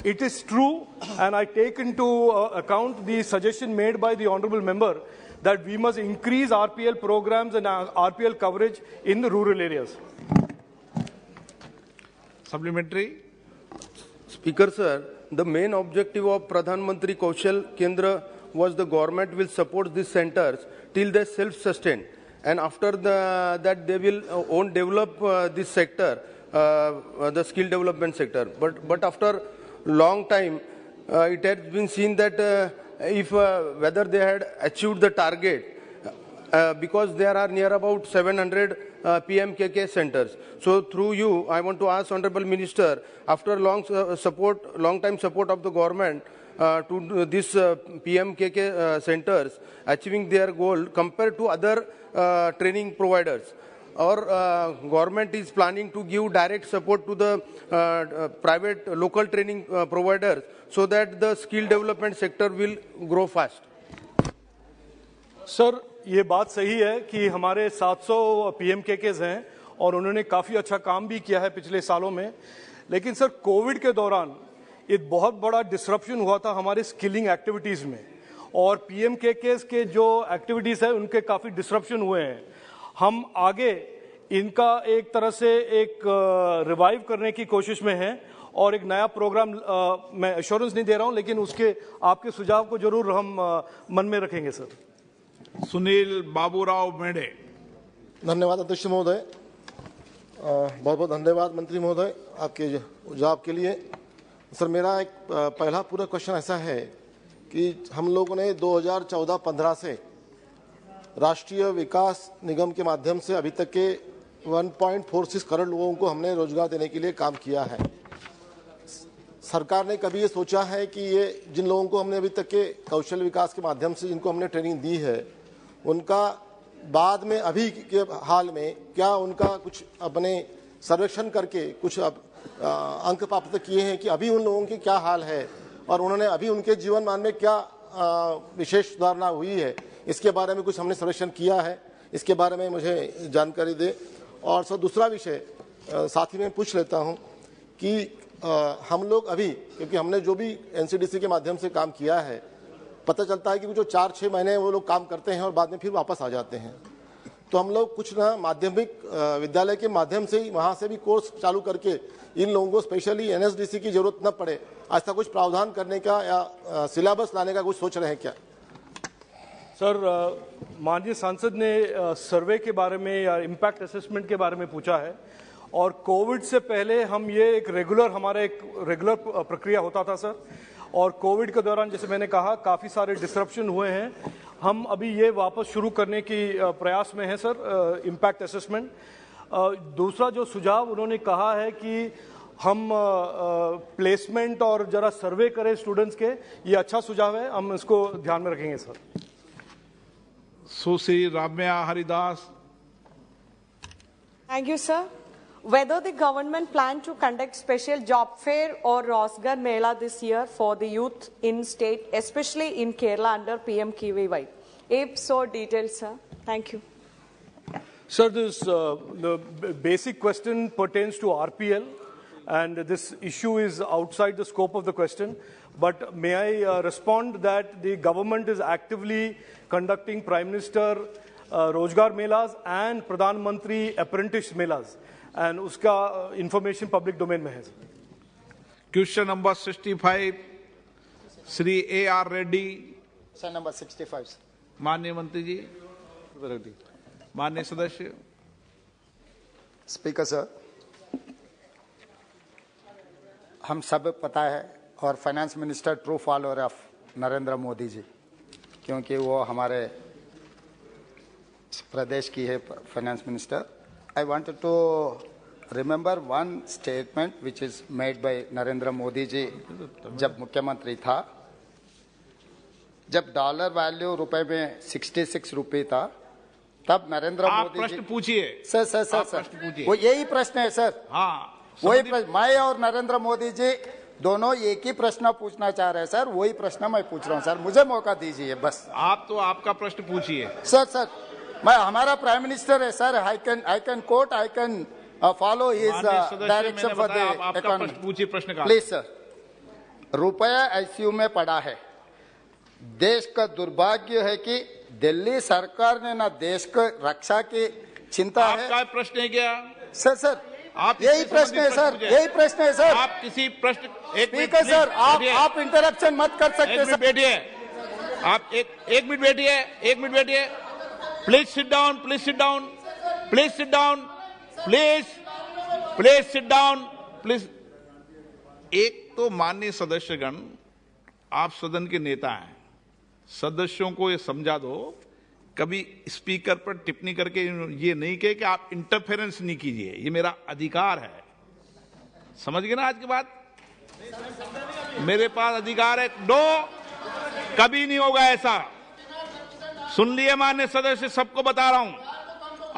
It is true, and I take into account the suggestion made by the Honourable Member that we must increase RPL programs and RPL coverage in the rural areas. Supplementary. Speaker, sir, the main objective of Pradhan Mantri Kaushal Kendra was the government will support these centers till they self-sustain. And after that, they will develop this sector, the skill development sector. But after long time, it has been seen that whether they had achieved the target, because there are near about 700 PMKK centers. So through you, I want to ask Honorable Minister, after long time support of the government to this PMKK centers, achieving their goal compared to other training providers, or government is planning to give direct support to the private local training providers so that the skill development sector will grow fast. Sir, ये बात सही है कि हमारे 700 PMKKs हैं और उन्होंने काफ़ी अच्छा काम भी किया है पिछले सालों में, लेकिन सर कोविड के दौरान एक बहुत बड़ा डिसरप्शन हुआ था हमारे स्किलिंग एक्टिविटीज़ में, और PMKKs के जो एक्टिविटीज़ है उनके काफ़ी डिसरप्शन हुए हैं। हम आगे इनका एक तरह से एक रिवाइव करने की कोशिश में हैं और एक नया प्रोग्राम, मैं एश्योरेंस नहीं दे रहा हूं, लेकिन उसके आपके सुझाव को जरूर हम मन में रखेंगे सर। सुनील बाबूराव मेढे। धन्यवाद अध्यक्ष महोदय, बहुत बहुत धन्यवाद मंत्री महोदय आपके जवाब के लिए। सर, मेरा एक पहला पूरा क्वेश्चन ऐसा है कि हम लोगों ने 2014-15 से राष्ट्रीय विकास निगम के माध्यम से अभी तक के 1.46 करोड़ लोगों को हमने रोजगार देने के लिए काम किया है। सरकार ने कभी ये सोचा है कि ये जिन लोगों को हमने अभी तक के कौशल विकास के माध्यम से जिनको हमने ट्रेनिंग दी है, उनका बाद में अभी के हाल में क्या उनका कुछ अपने सर्वेक्षण करके कुछ अंक प्राप्त किए हैं कि अभी उन लोगों की क्या हाल है और उन्होंने अभी उनके जीवन मान में क्या विशेष सुधारणा हुई है, इसके बारे में कुछ हमने सर्वेक्षण किया है, इसके बारे में मुझे जानकारी दे। और सर दूसरा विषय साथ ही में पूछ लेता हूं कि हम लोग अभी, क्योंकि हमने जो भी एनसीडीसी के माध्यम से काम किया है, पता चलता है कि जो 4-6 महीने वो लोग काम करते हैं और बाद में फिर वापस आ जाते हैं, तो हम लोग कुछ ना माध्यमिक विद्यालय के माध्यम से ही वहाँ से भी कोर्स चालू करके इन लोगों को स्पेशली एनएसडीसी की जरूरत न पड़े, ऐसा कुछ प्रावधान करने का या सिलेबस लाने का कुछ सोच रहे हैं क्या? सर, माननीय सांसद ने सर्वे के बारे में या इम्पैक्ट असेसमेंट के बारे में पूछा है, और कोविड से पहले हम ये हमारा एक रेगुलर प्रक्रिया होता था सर, और कोविड के दौरान जैसे मैंने कहा काफ़ी सारे डिसरप्शन हुए हैं। हम अभी ये वापस शुरू करने की प्रयास में है सर, इम्पैक्ट असेसमेंट। दूसरा जो सुझाव उन्होंने कहा है कि हम प्लेसमेंट और जरा सर्वे करें स्टूडेंट्स के, ये अच्छा सुझाव है, हम इसको ध्यान में रखेंगे sir. Sushri Ramya Haridas. Thank you, sir. Whether the government plan to conduct special job fair or Rozgar Mela this year for the youth in state, especially in Kerala under PM-KVY? If so, details, sir. Thank you. Sir, the basic question pertains to RPL, and this issue is outside the scope of the question. But may I respond that the government is actively conducting Prime Minister Rozgar Melas and Pradhan Mantri Apprentice Melas, and uska information public domain mein hai. Question number 65, Shri A.R. Reddy. Sir, number 65. माननीय मंत्री जी, माननीय सदस्य। Speaker sir, हम सब पता है और finance minister true follower of Narendra Modi ji, क्योंकि वो हमारे प्रदेश की है finance minister. I wanted to remember one statement which is made by Narendra Modi ji जब मुख्यमंत्री था, जब डॉलर वैल्यू रुपए में 66 रुपए था, तब नरेंद्र मोदी जी। प्रश्न पूछिए सर सर सर सर, वो यही प्रश्न है सर। हाँ, वही प्रश्न, मैं और नरेंद्र मोदी जी दोनों एक ही प्रश्न पूछना चाह रहे हैं सर, वही प्रश्न मैं पूछ रहा हूं सर, मुझे मौका दीजिए बस। आप तो आपका प्रश्न पूछिए। सर मैं, हमारा प्राइम मिनिस्टर है sir, I can coat, I can follow his direction for the economy. पूछिए प्रश्न का। प्लीज सर, रुपया आईसीयू में पड़ा है। देश का दुर्भाग्य है कि दिल्ली सरकार ने ना देश को रक्षा की चिंता है। आपका प्रश्न है क्या? सर आप यही प्रश्न है सर, यही प्रश्न है सर। आप किसी प्रश्न, एक मिनट सर, आप इंटरप्शन मत कर सकते सर। बैठिए, आप एक मिनट बैठिए, एक मिनट बैठिए। Please sit down, please sit down, please sit down, please sit down, please. एक तो माननीय सदस्यगण, आप सदन के नेता हैं, सदस्यों को ये समझा दो, कभी स्पीकर पर टिप्पणी करके ये नहीं कहे कि आप इंटरफेरेंस नहीं कीजिए, ये मेरा अधिकार है। समझ गए ना आज की बात? मेरे पास अधिकार है। कभी नहीं होगा ऐसा। सुन लिए माननीय सदस्य, सबको बता रहा हूं।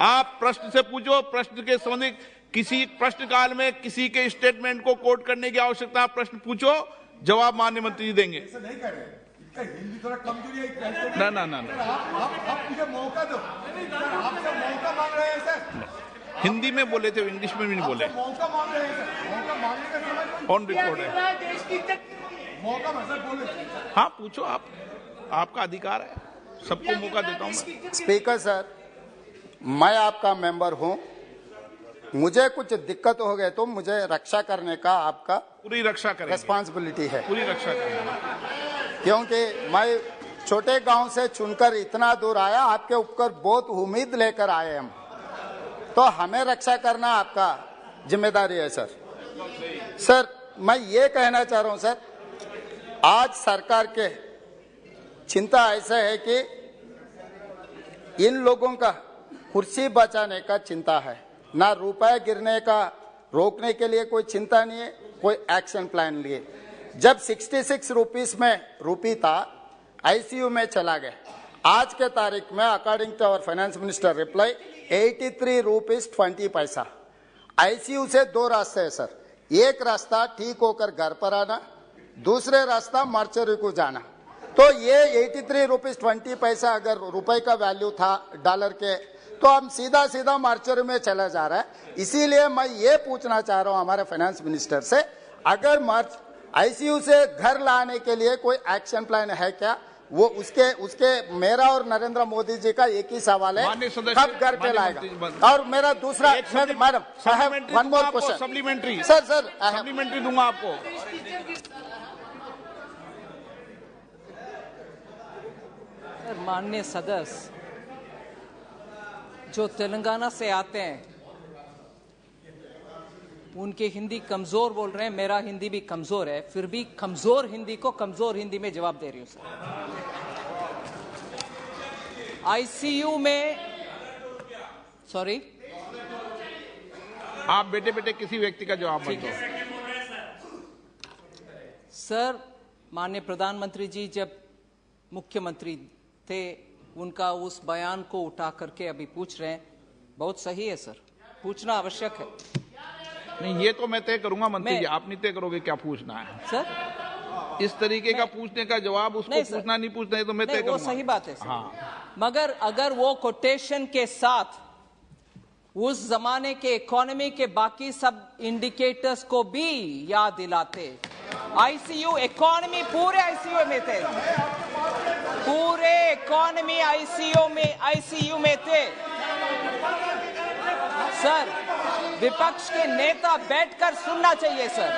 आप प्रश्न से पूछो, प्रश्न के संबंधित किसी प्रश्न काल में किसी के स्टेटमेंट को कोट करने की आवश्यकता, प्रश्न पूछो, जवाब माननीय मंत्री जी देंगे। हिंदी थोड़ा कमजोरी है। ना आप मुझे मौका दो। आपसे मौका मांग रहे हैं सर। हिंदी में बोले थे, इंग्लिश में भी नहीं बोले। मौका मांग रहे हैं सर, मौका मांगने का समय ऑन रिकॉर्ड है। मौका सर बोले। हाँ पूछो, आप, आपका अधिकार है, सबको मौका देता हूँ। स्पीकर सर, मैं आपका मेंबर हूँ, मुझे कुछ दिक्कत हो गए तो मुझे रक्षा करने का आपका पूरी रक्षा करेंगे, रिस्पॉन्सिबिलिटी है, पूरी रक्षा करेंगे। क्योंकि मैं छोटे गांव से चुनकर इतना दूर आया, आपके ऊपर बहुत उम्मीद लेकर आए हम, तो हमें रक्षा करना आपका जिम्मेदारी है सर। सर मैं ये कहना चाह रहा हूं सर, आज सरकार के चिंता ऐसा है कि इन लोगों का कुर्सी बचाने का चिंता है, ना रुपए गिरने का रोकने के लिए कोई चिंता नहीं है, कोई एक्शन प्लान नहीं है। जब 66 रुपीस में रुपी था, आईसीयू में चला गया, आज के तारीख में according to our finance minister reply 83 rupees 20 पैसा। आईसीयू से दो रास्ते हैं सर, एक रास्ता ठीक होकर घर पर आना, दूसरे रास्ता मार्चरी को जाना। तो ये 83 रुपीज 20 पैसा अगर रुपए का वैल्यू था डॉलर के, तो हम सीधा सीधा मार्चरी में चला जा रहा है। इसीलिए मैं ये पूछना चाह रहा हूं हमारे फाइनेंस मिनिस्टर से, अगर आईसीयू से घर लाने के लिए कोई एक्शन प्लान है क्या? वो उसके मेरा और नरेंद्र मोदी जी का एक ही सवाल है, कब घर पे लाएगा? और मेरा दूसरा, madam one more question, supplementary sir supplementary दूंगा आपको। माननीय सदस्य जो तेलंगाना से आते हैं उनकी हिंदी कमजोर बोल रहे हैं, मेरा हिंदी भी कमजोर है, फिर भी कमजोर हिंदी को कमजोर हिंदी में जवाब दे रही हूं सर। आईसीयू में, सॉरी, आप बेटे बेटे किसी व्यक्ति का जवाब मत दो। सर, माननीय प्रधानमंत्री जी जब मुख्यमंत्री थे उनका उस बयान को उठा करके अभी पूछ रहे हैं, बहुत सही है सर, पूछना आवश्यक है। नहीं, ये तो मैं तय करूंगा मंत्री जी, आप नहीं तय करोगे क्या पूछना है सर? इस तरीके का पूछने का जवाब उसको पूछना नहीं पूछना है तो मैं तय करूंगा। वो सही बात है सर। हाँ। मगर अगर वो कोटेशन के साथ उस जमाने के इकोनॉमी के बाकी सब इंडिकेटर्स को भी याद दिलाते, आईसीयू इकोनॉमी पूरे आईसीयू में थे, पूरे इकोनॉमी आईसीयू में थे सर। विपक्ष के नेता बैठकर सुनना चाहिए सर।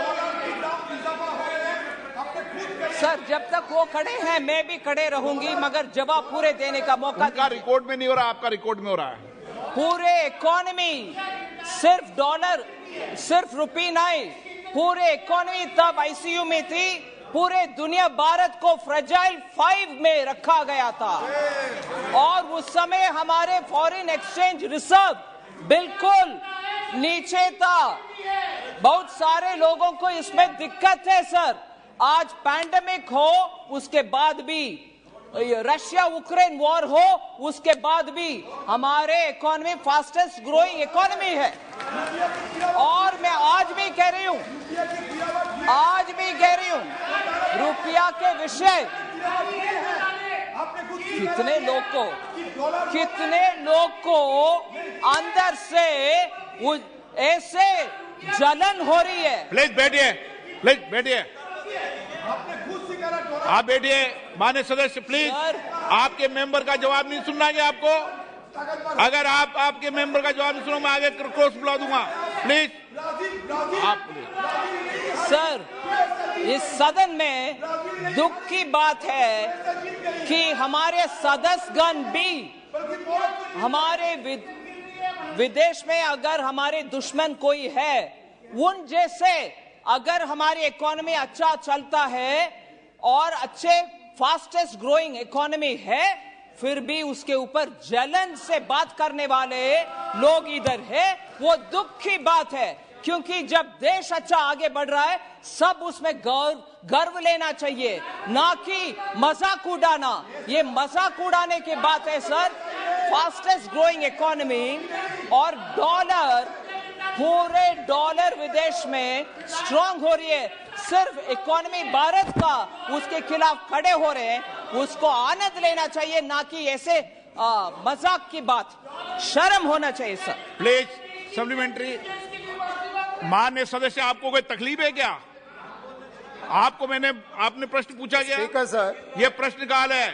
सर, जब तक वो खड़े हैं मैं भी खड़े रहूंगी, मगर जवाब पूरे देने का मौका उनका रिकॉर्ड में नहीं हो रहा, आपका रिकॉर्ड में हो रहा है। पूरे इकोनॉमी, सिर्फ डॉलर, सिर्फ रुपी नहीं, पूरे इकोनॉमी तब आईसीयू में थी। पूरे दुनिया भारत को फ्रेजाइल 5 में रखा गया था और उस समय हमारे फॉरेन एक्सचेंज रिजर्व बिल्कुल नीचे था। बहुत सारे लोगों को इसमें दिक्कत है सर। आज पैंडेमिक हो, उसके बाद भी रशिया यूक्रेन वॉर हो, उसके बाद भी हमारे इकोनॉमी फास्टेस्ट ग्रोइंग इकोनॉमी है। और मैं आज भी कह रही हूं, रुपया के विषय कितने लोग को अंदर से ऐसे जलन हो रही है। प्लीज बैठिए, आप बैठिए। माननीय सदस्य प्लीज, आपके मेंबर का जवाब नहीं सुनना है आपको। अगर आप आपके मेंबर का जवाब नहीं सुनो, मैं आगे क्रॉस बुला दूंगा। प्लीज आप सर, इस सदन में दुख की बात है कि हमारे सदस्यगण भी हमारे विदेश में अगर हमारे दुश्मन कोई है, उन जैसे अगर हमारी इकोनॉमी अच्छा चलता है और अच्छे फास्टेस्ट ग्रोइंग इकोनॉमी है, फिर भी उसके ऊपर जलन से बात करने वाले लोग इधर है, वो दुख की बात है। क्योंकि जब देश अच्छा आगे बढ़ रहा है, सब उसमें गर्व लेना चाहिए, ना कि मजाक उड़ाना। ये मजाक उड़ाने की बात है सर। फास्टेस्ट ग्रोइंग इकोनॉमी और डॉलर, पूरे डॉलर विदेश में स्ट्रांग हो रही है। सिर्फ इकोनॉमी भारत का उसके खिलाफ खड़े हो रहे हैं, उसको आनंद लेना चाहिए, ना कि ऐसे मजाक की बात। शर्म होना चाहिए सर। Please supplementary. माननीय सदस्य, आपको कोई तकलीफ है क्या? आपने प्रश्न पूछा गया? स्पीकर सर, ये प्रश्नकाल है।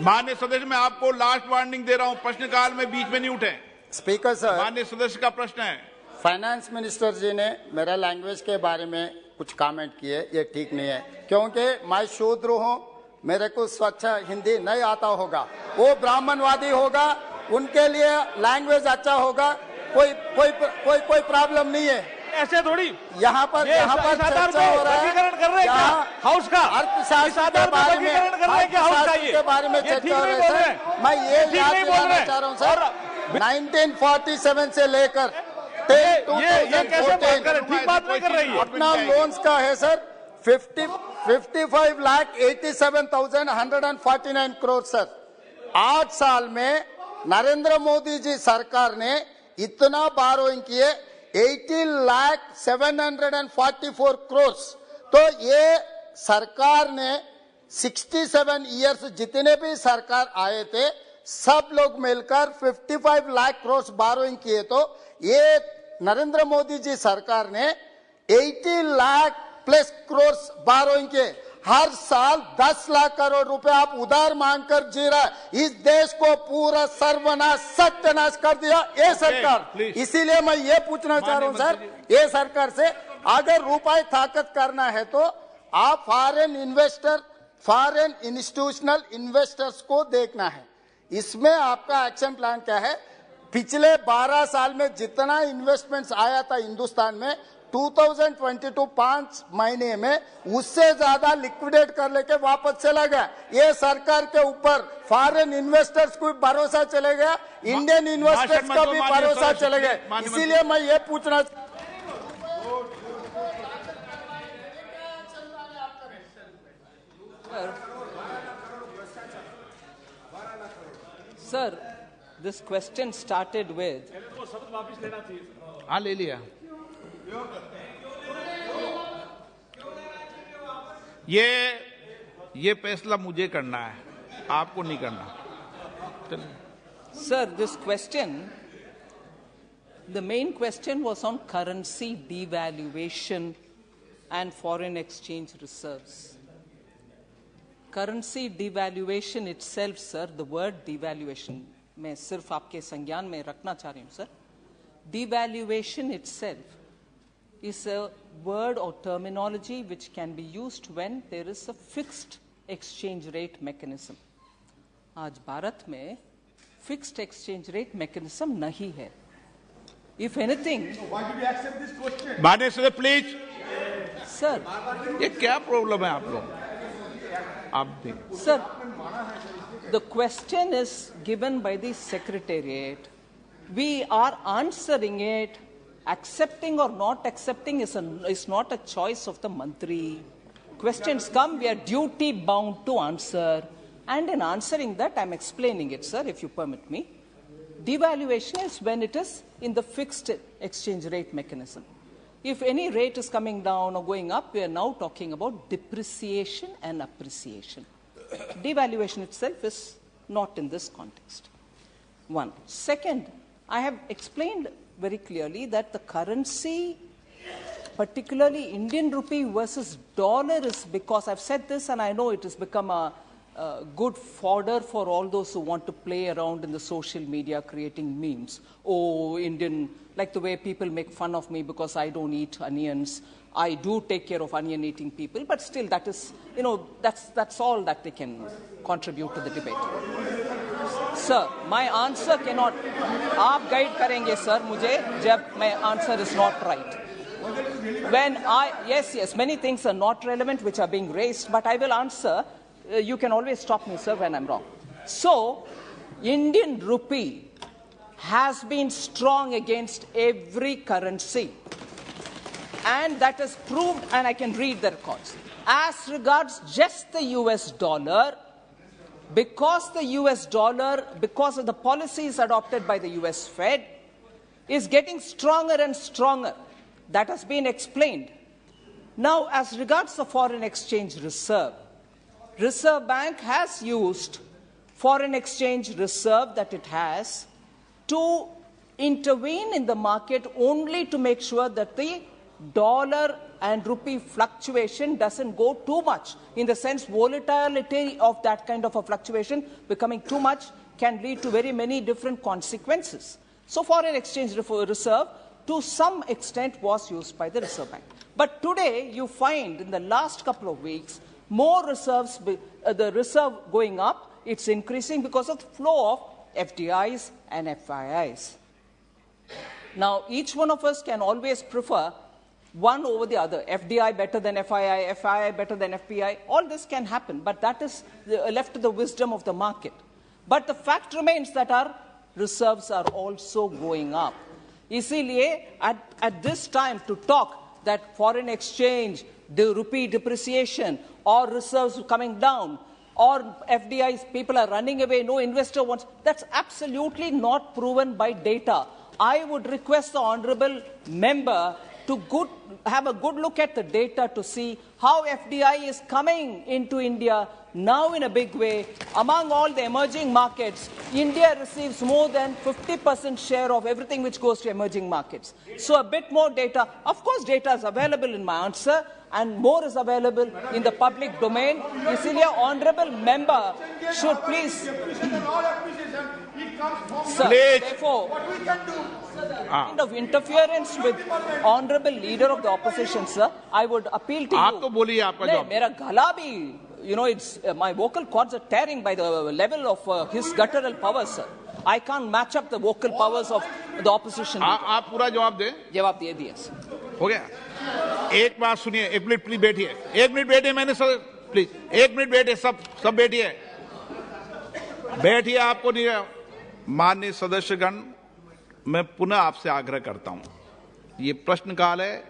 माननीय सदस्य, मैं आपको लास्ट वार्निंग दे रहा हूं, प्रश्नकाल में बीच में नहीं उठे। स्पीकर सर, माननीय सदस्य का प्रश्न है। फाइनेंस मिनिस्टर जी ने मेरा लैंग्वेज के बारे में कुछ कमेंट किए, ये ठीक नहीं है, क्योंकि मैं शूद्र हूं, मेरे को स्वच्छ हिंदी नहीं आता होगा। वो ब्राह्मणवादी होगा, उनके लिए लैंग्वेज अच्छा होगा, कोई प्रॉब्लम नहीं है। ऐसे थोड़ी यहाँ पर चर्चा हो रहा है हाउस का अर्थशास्त्र के बारे में चर्चा हो रही है। मैं ये याद दिलाना चाह रहा हूँ सर, 1947 से लेकर अपना लोन्स का है सर 55,87,149 करोड़ सर। 8 साल में नरेंद्र मोदी जी सरकार ने इतना बारोइंग किए 18,744 करोड़। तो ये सरकार ने 67 इयर्स जितने भी सरकार आए थे सब लोग मिलकर 55 लाख करोड़ बारोइंग किए। तो ये नरेंद्र मोदी जी सरकार ने 80 लाख प्लस करोड़ बारोइंग किए। हर साल 10 लाख करोड़ रुपए आप उधार मांगकर जी रहा है। इस देश को पूरा सर्वनाश सत्यानाश कर दिया ये सरकार। इसीलिए मैं ये पूछना चाह रहा हूँ सर, ये सरकार से अगर रुपए ताकत करना है तो आप फॉरेन इंस्टीट्यूशनल इन्वेस्टर्स को देखना है। इसमें आपका एक्शन प्लान क्या है? पिछले 12 साल में जितना इन्वेस्टमेंट्स आया था हिंदुस्तान में 2022 5 महीने में उससे ज्यादा लिक्विडेट कर लेके वापस चला गया। ये सरकार के ऊपर फॉरेन इन्वेस्टर्स को भरोसा चले गया, इंडियन इन्वेस्टर्स का भी भरोसा चले गया। इसीलिए मैं ये पूछना Sir, this question started with. हाँ ले लिया। ये फैसला मुझे करना है, आपको नहीं करना। Sir, this question, the main question was on currency devaluation and foreign exchange reserves. Currency devaluation itself, sir, the word devaluation, मैं सिर्फ आपके संज्ञान में रखना चाह रही हूँ, sir. Devaluation itself is a word or terminology which can be used when there is a fixed exchange rate mechanism. आज भारत में fixed exchange rate mechanism नहीं है. If anything, why did you accept this question? माने से please sir, ये क्या problem है आप लोग? आप Sir, the question is given by the Secretariat. We are answering it. Accepting or not accepting is not a choice of the Mantri. Questions come, we are duty bound to answer. And in answering that, I'm explaining it, sir, if you permit me. Devaluation is when it is in the fixed exchange rate mechanism. If any rate is coming down or going up, we are now talking about depreciation and appreciation. Devaluation itself is not in this context. One. Second, I have explained very clearly that the currency, particularly Indian rupee versus dollar, is because I've said this and I know it has become a good fodder for all those who want to play around in the social media creating memes. Oh, Indian, like the way people make fun of me because I don't eat onions. I do take care of onion-eating people, but still that is, that's all that they can contribute to the debate. Sir, my answer cannot, आप guide करेंगे sir मुझे जब my answer is not right. Yes, many things are not relevant which are being raised, but I will answer. You can always stop me, sir, when I'm wrong. So, Indian rupee has been strong against every currency. And that is proved, and I can read the records. As regards just the US dollar, because the US dollar, because of the policies adopted by the US Fed, is getting stronger and stronger. That has been explained. Now, as regards the foreign exchange reserve, Reserve Bank has used foreign exchange reserve that it has to intervene in the market only to make sure that the dollar and rupee fluctuation doesn't go too much. In the sense, volatility of that kind of a fluctuation becoming too much can lead to very many different consequences. So foreign exchange reserve to some extent was used by the Reserve Bank. But today you find in the last couple of weeks more reserves, the reserve going up, it's increasing because of the flow of FDIs and FIIs. Now, each one of us can always prefer one over the other. FDI better than FII, FII better than FPI. All this can happen, but that is left to the wisdom of the market. But the fact remains that our reserves are also going up. Isiliye, at this time, to talk that foreign exchange, the rupee depreciation, or reserves coming down, or FDIs, people are running away, no investor wants. That's absolutely not proven by data. I would request the honorable member to have a good look at the data to see how FDI is coming into India now in a big way. Among all the emerging markets, India receives more than 50% share of everything which goes to emerging markets. So a bit more data. Of course, data is available in my answer, and more is available in the public domain. Isliye honorable member should please... Sir, therefore, kind of interference with honorable leader of the opposition, sir, I would appeal to you. आप तो बोलिए आपका जवाब. मेरा गला भी, you know, it's my vocal cords are tearing by the level of his guttural powers, sir. I can't match up the vocal powers of the opposition. आप पूरा जवाब दें. जवाब दे दिया सर. हो गया. एक बात सुनिए, एक मिनट प्लीज बैठिए. एक मिनट बैठिए, मैंने सर प्लीज एक मिनट बैठिए, सब बैठिए. बैठिए, आपको नहीं. माननीय सदस्यगण, मैं पुनः आपसे आग्रह करता हूं, ये प्रश्नकाल है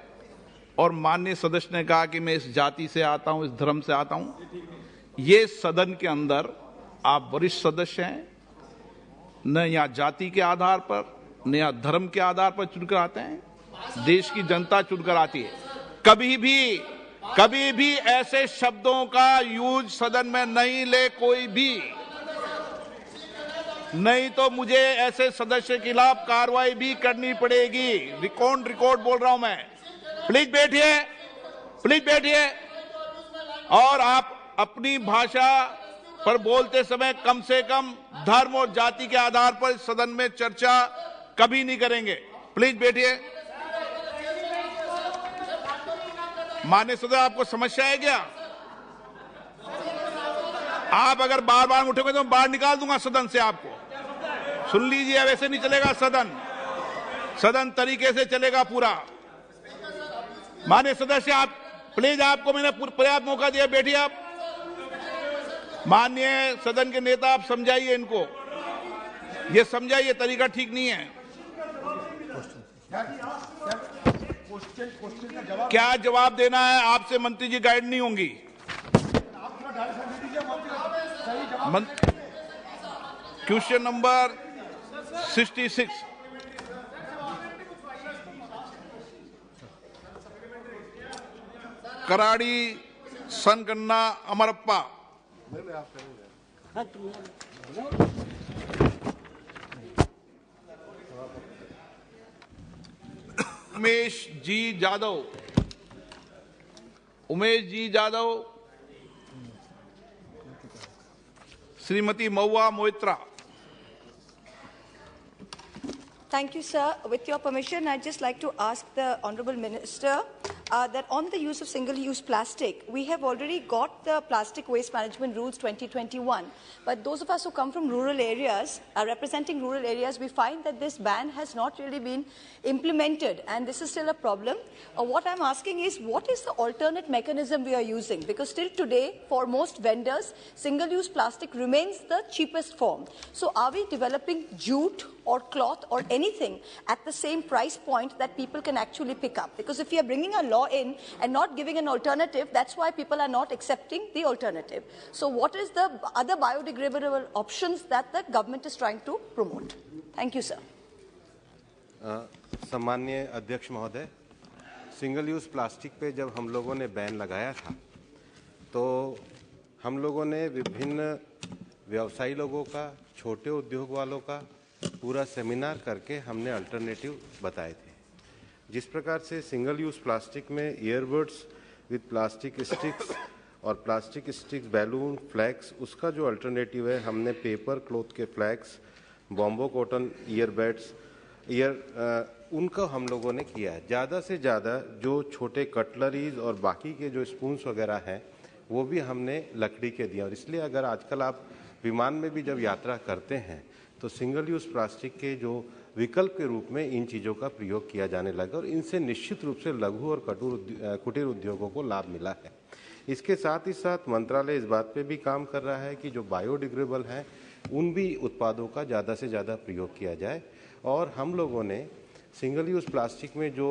और माननीय सदस्य ने कहा कि मैं इस जाति से आता हूं, इस धर्म से आता हूं. ये सदन के अंदर आप वरिष्ठ सदस्य हैं, न यहाँ जाति के आधार पर न यहाँ धर्म के आधार पर चुनकर आते हैं, देश की जनता चुनकर आती है. कभी भी ऐसे शब्दों का यूज सदन में नहीं ले कोई भी, नहीं तो मुझे ऐसे सदस्य के खिलाफ कार्रवाई भी करनी पड़ेगी. रिकॉर्ड बोल रहा हूं मैं. प्लीज बैठिए. और आप अपनी भाषा पर बोलते समय कम से कम धर्म और जाति के आधार पर सदन में चर्चा कभी नहीं करेंगे. प्लीज बैठिए. माननीय सदस्य, आपको समस्या है क्या? आप अगर बार उठोगे तो बाहर निकाल दूंगा सदन से आपको. सुन लीजिए, वैसे नहीं चलेगा सदन तरीके से चलेगा पूरा. माननीय सदस्य, आप प्लीज, आपको मैंने पर्याप्त मौका दिया. बैठिए आप. माननीय सदन के नेता, आप समझाइए इनको, ये समझाइए, तरीका ठीक नहीं है. क्या जवाब देना है आपसे मंत्री जी गाइड नहीं होंगी. Question number 66. Karadi Sanganna Amarappa. Umesh ji Jadhav. Shrimati Mahua Moitra. Thank you, sir. With your permission, I'd just like to ask the Honourable Minister that on the use of single-use plastic, we have already got the Plastic Waste Management Rules 2021. But those of us who come from rural areas, representing rural areas, we find that this ban has not really been implemented, and this is still a problem. What I'm asking is, what is the alternate mechanism we are using? Because still today, for most vendors, single-use plastic remains the cheapest form. So are we developing jute or cloth or anything at the same price point that people can actually pick up? Because if you are bringing a law in and not giving an alternative, that's why people are not accepting the alternative. So what is the other biodegradable options that the government is trying to promote? Thank you, sir. सम्माननीय अध्यक्ष महोदय, single use plastic पे जब हम लोगों ने ban लगाया था तो हम लोगों ने विभिन्न व्यवसायी लोगों का, छोटे उद्योग वालों का पूरा सेमिनार करके हमने अल्टरनेटिव बताए थे. जिस प्रकार से सिंगल यूज़ प्लास्टिक में ईयरबड्स विद प्लास्टिक स्टिक्स और प्लास्टिक स्टिक्स, बैलून, फ्लैग्स, उसका जो अल्टरनेटिव है, हमने पेपर क्लॉथ के फ्लैग्स, बॉम्बो कॉटन ईयरबड्स, उनको हम लोगों ने किया है. ज़्यादा से ज़्यादा जो छोटे कटलरीज और बाकी के जो स्पून्स वगैरह हैं वो भी हमने लकड़ी के दिए. और इसलिए अगर आजकल आप विमान में भी जब यात्रा करते हैं तो सिंगल यूज़ प्लास्टिक के जो विकल्प के रूप में इन चीज़ों का प्रयोग किया जाने लगा और इनसे निश्चित रूप से लघु और कुटीर उद्योगों को लाभ मिला है. इसके साथ ही साथ मंत्रालय इस बात पे भी काम कर रहा है कि जो बायोडिग्रेडेबल हैं उन भी उत्पादों का ज़्यादा से ज़्यादा प्रयोग किया जाए. और हम लोगों ने सिंगल यूज़ प्लास्टिक में जो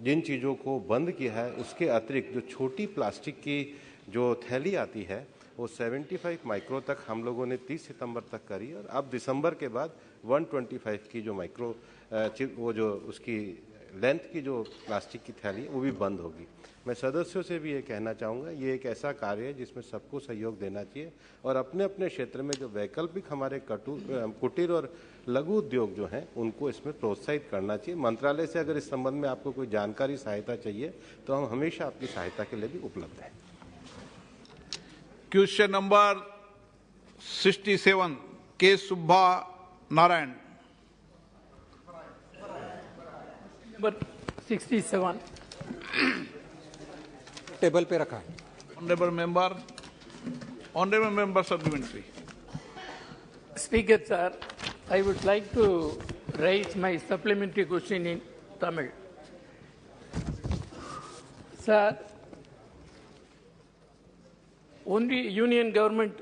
जिन चीज़ों को बंद किया है उसके अतिरिक्त जो छोटी प्लास्टिक की जो थैली आती है वो 75 माइक्रो तक हम लोगों ने 30 सितंबर तक करी और अब दिसंबर के बाद 125 की जो माइक्रो वो जो उसकी लेंथ की जो प्लास्टिक की थैली है वो भी बंद होगी। मैं सदस्यों से भी ये कहना चाहूँगा, ये एक ऐसा कार्य है जिसमें सबको सहयोग देना चाहिए और अपने अपने क्षेत्र में जो वैकल्पिक हमारे कुटीर और लघु उद्योग जो हैं उनको इसमें प्रोत्साहित करना चाहिए। मंत्रालय से अगर इस संबंध में आपको कोई जानकारी सहायता चाहिए तो हम हमेशा आपकी सहायता के लिए भी उपलब्ध हैं। क्वेश्चन नंबर 67 के सुब्बा नारायण। नंबर 67 टेबल पे रखा है। Honourable member supplementary. Speaker sir, I would like to raise my supplementary question in Tamil. Sir, only union government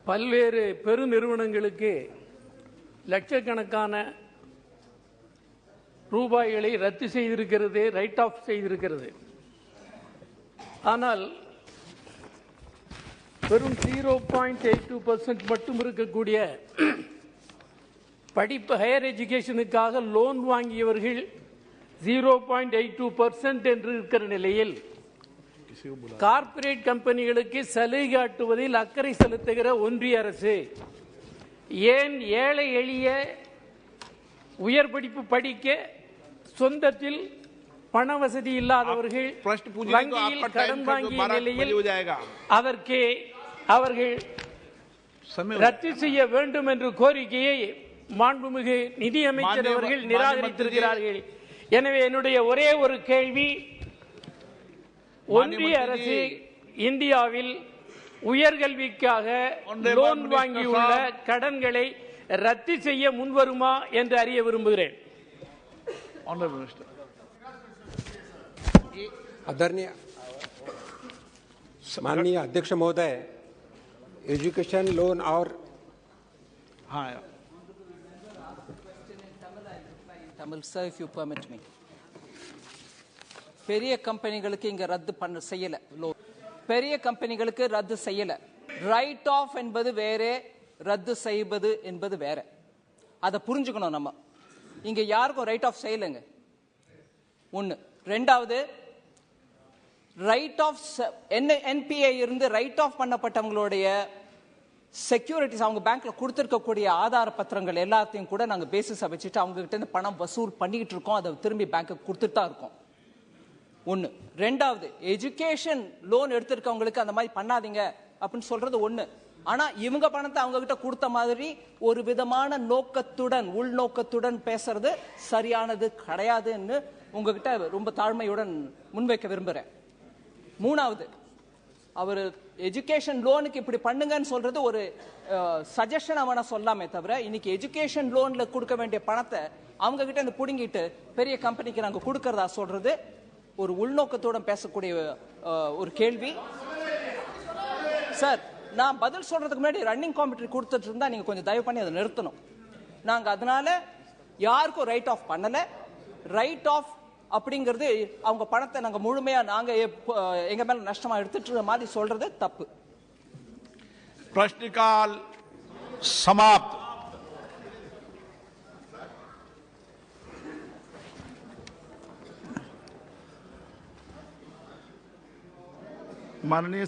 பல்வேறு பெருநிறுவனங்களுக்கு லட்சக்கணக்கான ரூபாய்களை ரத்து செய்திருக்கிறது, ரைட் ஆஃப் செய்திருக்கிறது. ஆனால் வெறும் 0.82% மட்டும் இருக்கக்கூடிய படிப்பு ஹையர் எஜுகேஷனுக்காக லோன் வாங்கியவர்கள் 0.82% என்று இருக்கிற நிலையில் கார்ப்பரேட் கம்பெனிகளுக்கு சலுகை காட்டுவதில் அக்கறை செலுத்துகிற ஒன்றிய அரசு ஏன் ஏழை எளிய உயர் படிப்பு படிக்க சொந்தத்தில் பண வசதி இல்லாதவர்கள் வங்கியில் கடன் வாங்கிய நிலையில் அதற்கு அவர்கள் ரத்து செய்ய வேண்டும் என்ற கோரிக்கையை மாண்புமிகு நிதியமைச்சர் அவர்கள் நிராகரித்திருக்கிறார்கள். எனவே என்னுடைய ஒரே ஒரு கேள்வி, ஒன்றிய அரசு இந்தியாவில் உயர்கல்விக்காக லோன் வாங்கியுள்ள கடன்களை ரத்து செய்ய முன்வருமா என்று அறிய விரும்புகிறேன். आदरणीय माननीय अध्यक्ष महोदय, एजुकेशन लोन और Tamil sir, if you permit me. பெரிய கம்பெனிகளுக்கு இங்க ரத்து செய்யல, பெரிய கம்பெனிகளுக்கு ரத்து செய்யல. ரைட் ஆஃப் என்பது வேற, ரத்து செய்வது என்பது வேற. அதை புரிஞ்சுக்கணும். நம்ம இங்க யாருக்கும் ரைட் ஆஃப் செய்யலைங்க. ஒன்னு. ரெண்டாவது, ரைட் ஆஃப் என்பிஏ இருந்து ரைட் ஆஃப் பண்ணப்பட்டவங்களுடைய செக்யூரிட்டிஸ், அவங்க பேங்க்ல கொடுத்திருக்கக்கூடிய ஆதார பத்திரங்கள் எல்லாத்தையும் கூட நாங்க பேசிஸா வச்சுட்டு அவங்க கிட்ட இருந்து பணம் வசூல் பண்ணிட்டு இருக்கோம். அதை திரும்பி பேங்க்கு கொடுத்துட்டு தான் இருக்கோம். ஒன்னு. ரெண்டாவது, எஜுகேஷன் லோன் எடுத்திருக்கவங்களுக்கு அந்த மாதிரி பண்ணாதீங்க அப்படின்னு சொல்றது ஒண்ணு. ஆனா இவங்க பணத்தை அவங்க கிட்ட கொடுத்த மாதிரி ஒரு விதமான நோக்கத்துடன், உள்நோக்கத்துடன் பேசுறது சரியானது கிடையாதுன்னு உங்ககிட்ட ரொம்ப தாழ்மையுடன் முன்வைக்க விரும்புறேன். மூணாவது, அவர் எஜுகேஷன் லோனுக்கு இப்படி பண்ணுங்கன்னு சொல்றது ஒரு சஜஷன் அவனை சொல்லாமே தவிர, இன்னைக்கு எஜுகேஷன் லோன்ல கொடுக்க வேண்டிய பணத்தை அவங்க கிட்ட இருந்து புடுங்கிட்டு பெரிய கம்பெனிக்கு நாங்க கொடுக்கறதா சொல்றது ஒரு உள்நோக்கத்துடன் பேசக்கூடிய ஒரு கேள்வி. சார், நான் பதில் சொல்றதுக்கு முன்னாடி ரன்னிங் காமெண்ட்ரி கொடுத்துட்டு இருந்தா நீங்க கொஞ்சம் தயவு பண்ணி அதை நிறுத்தணும். நாங்க அதனால யாருக்கும் ரைட் ஆஃப் பண்ணல. ரைட் ஆஃப் அப்படிங்கிறது அவங்க பணத்தை நாங்க முழுமையா நாங்க எங்க மேல நஷ்டமா எடுத்துட்டு மாதிரி சொல்றது தப்பு. प्रश्नकाल समाप्त। माननीय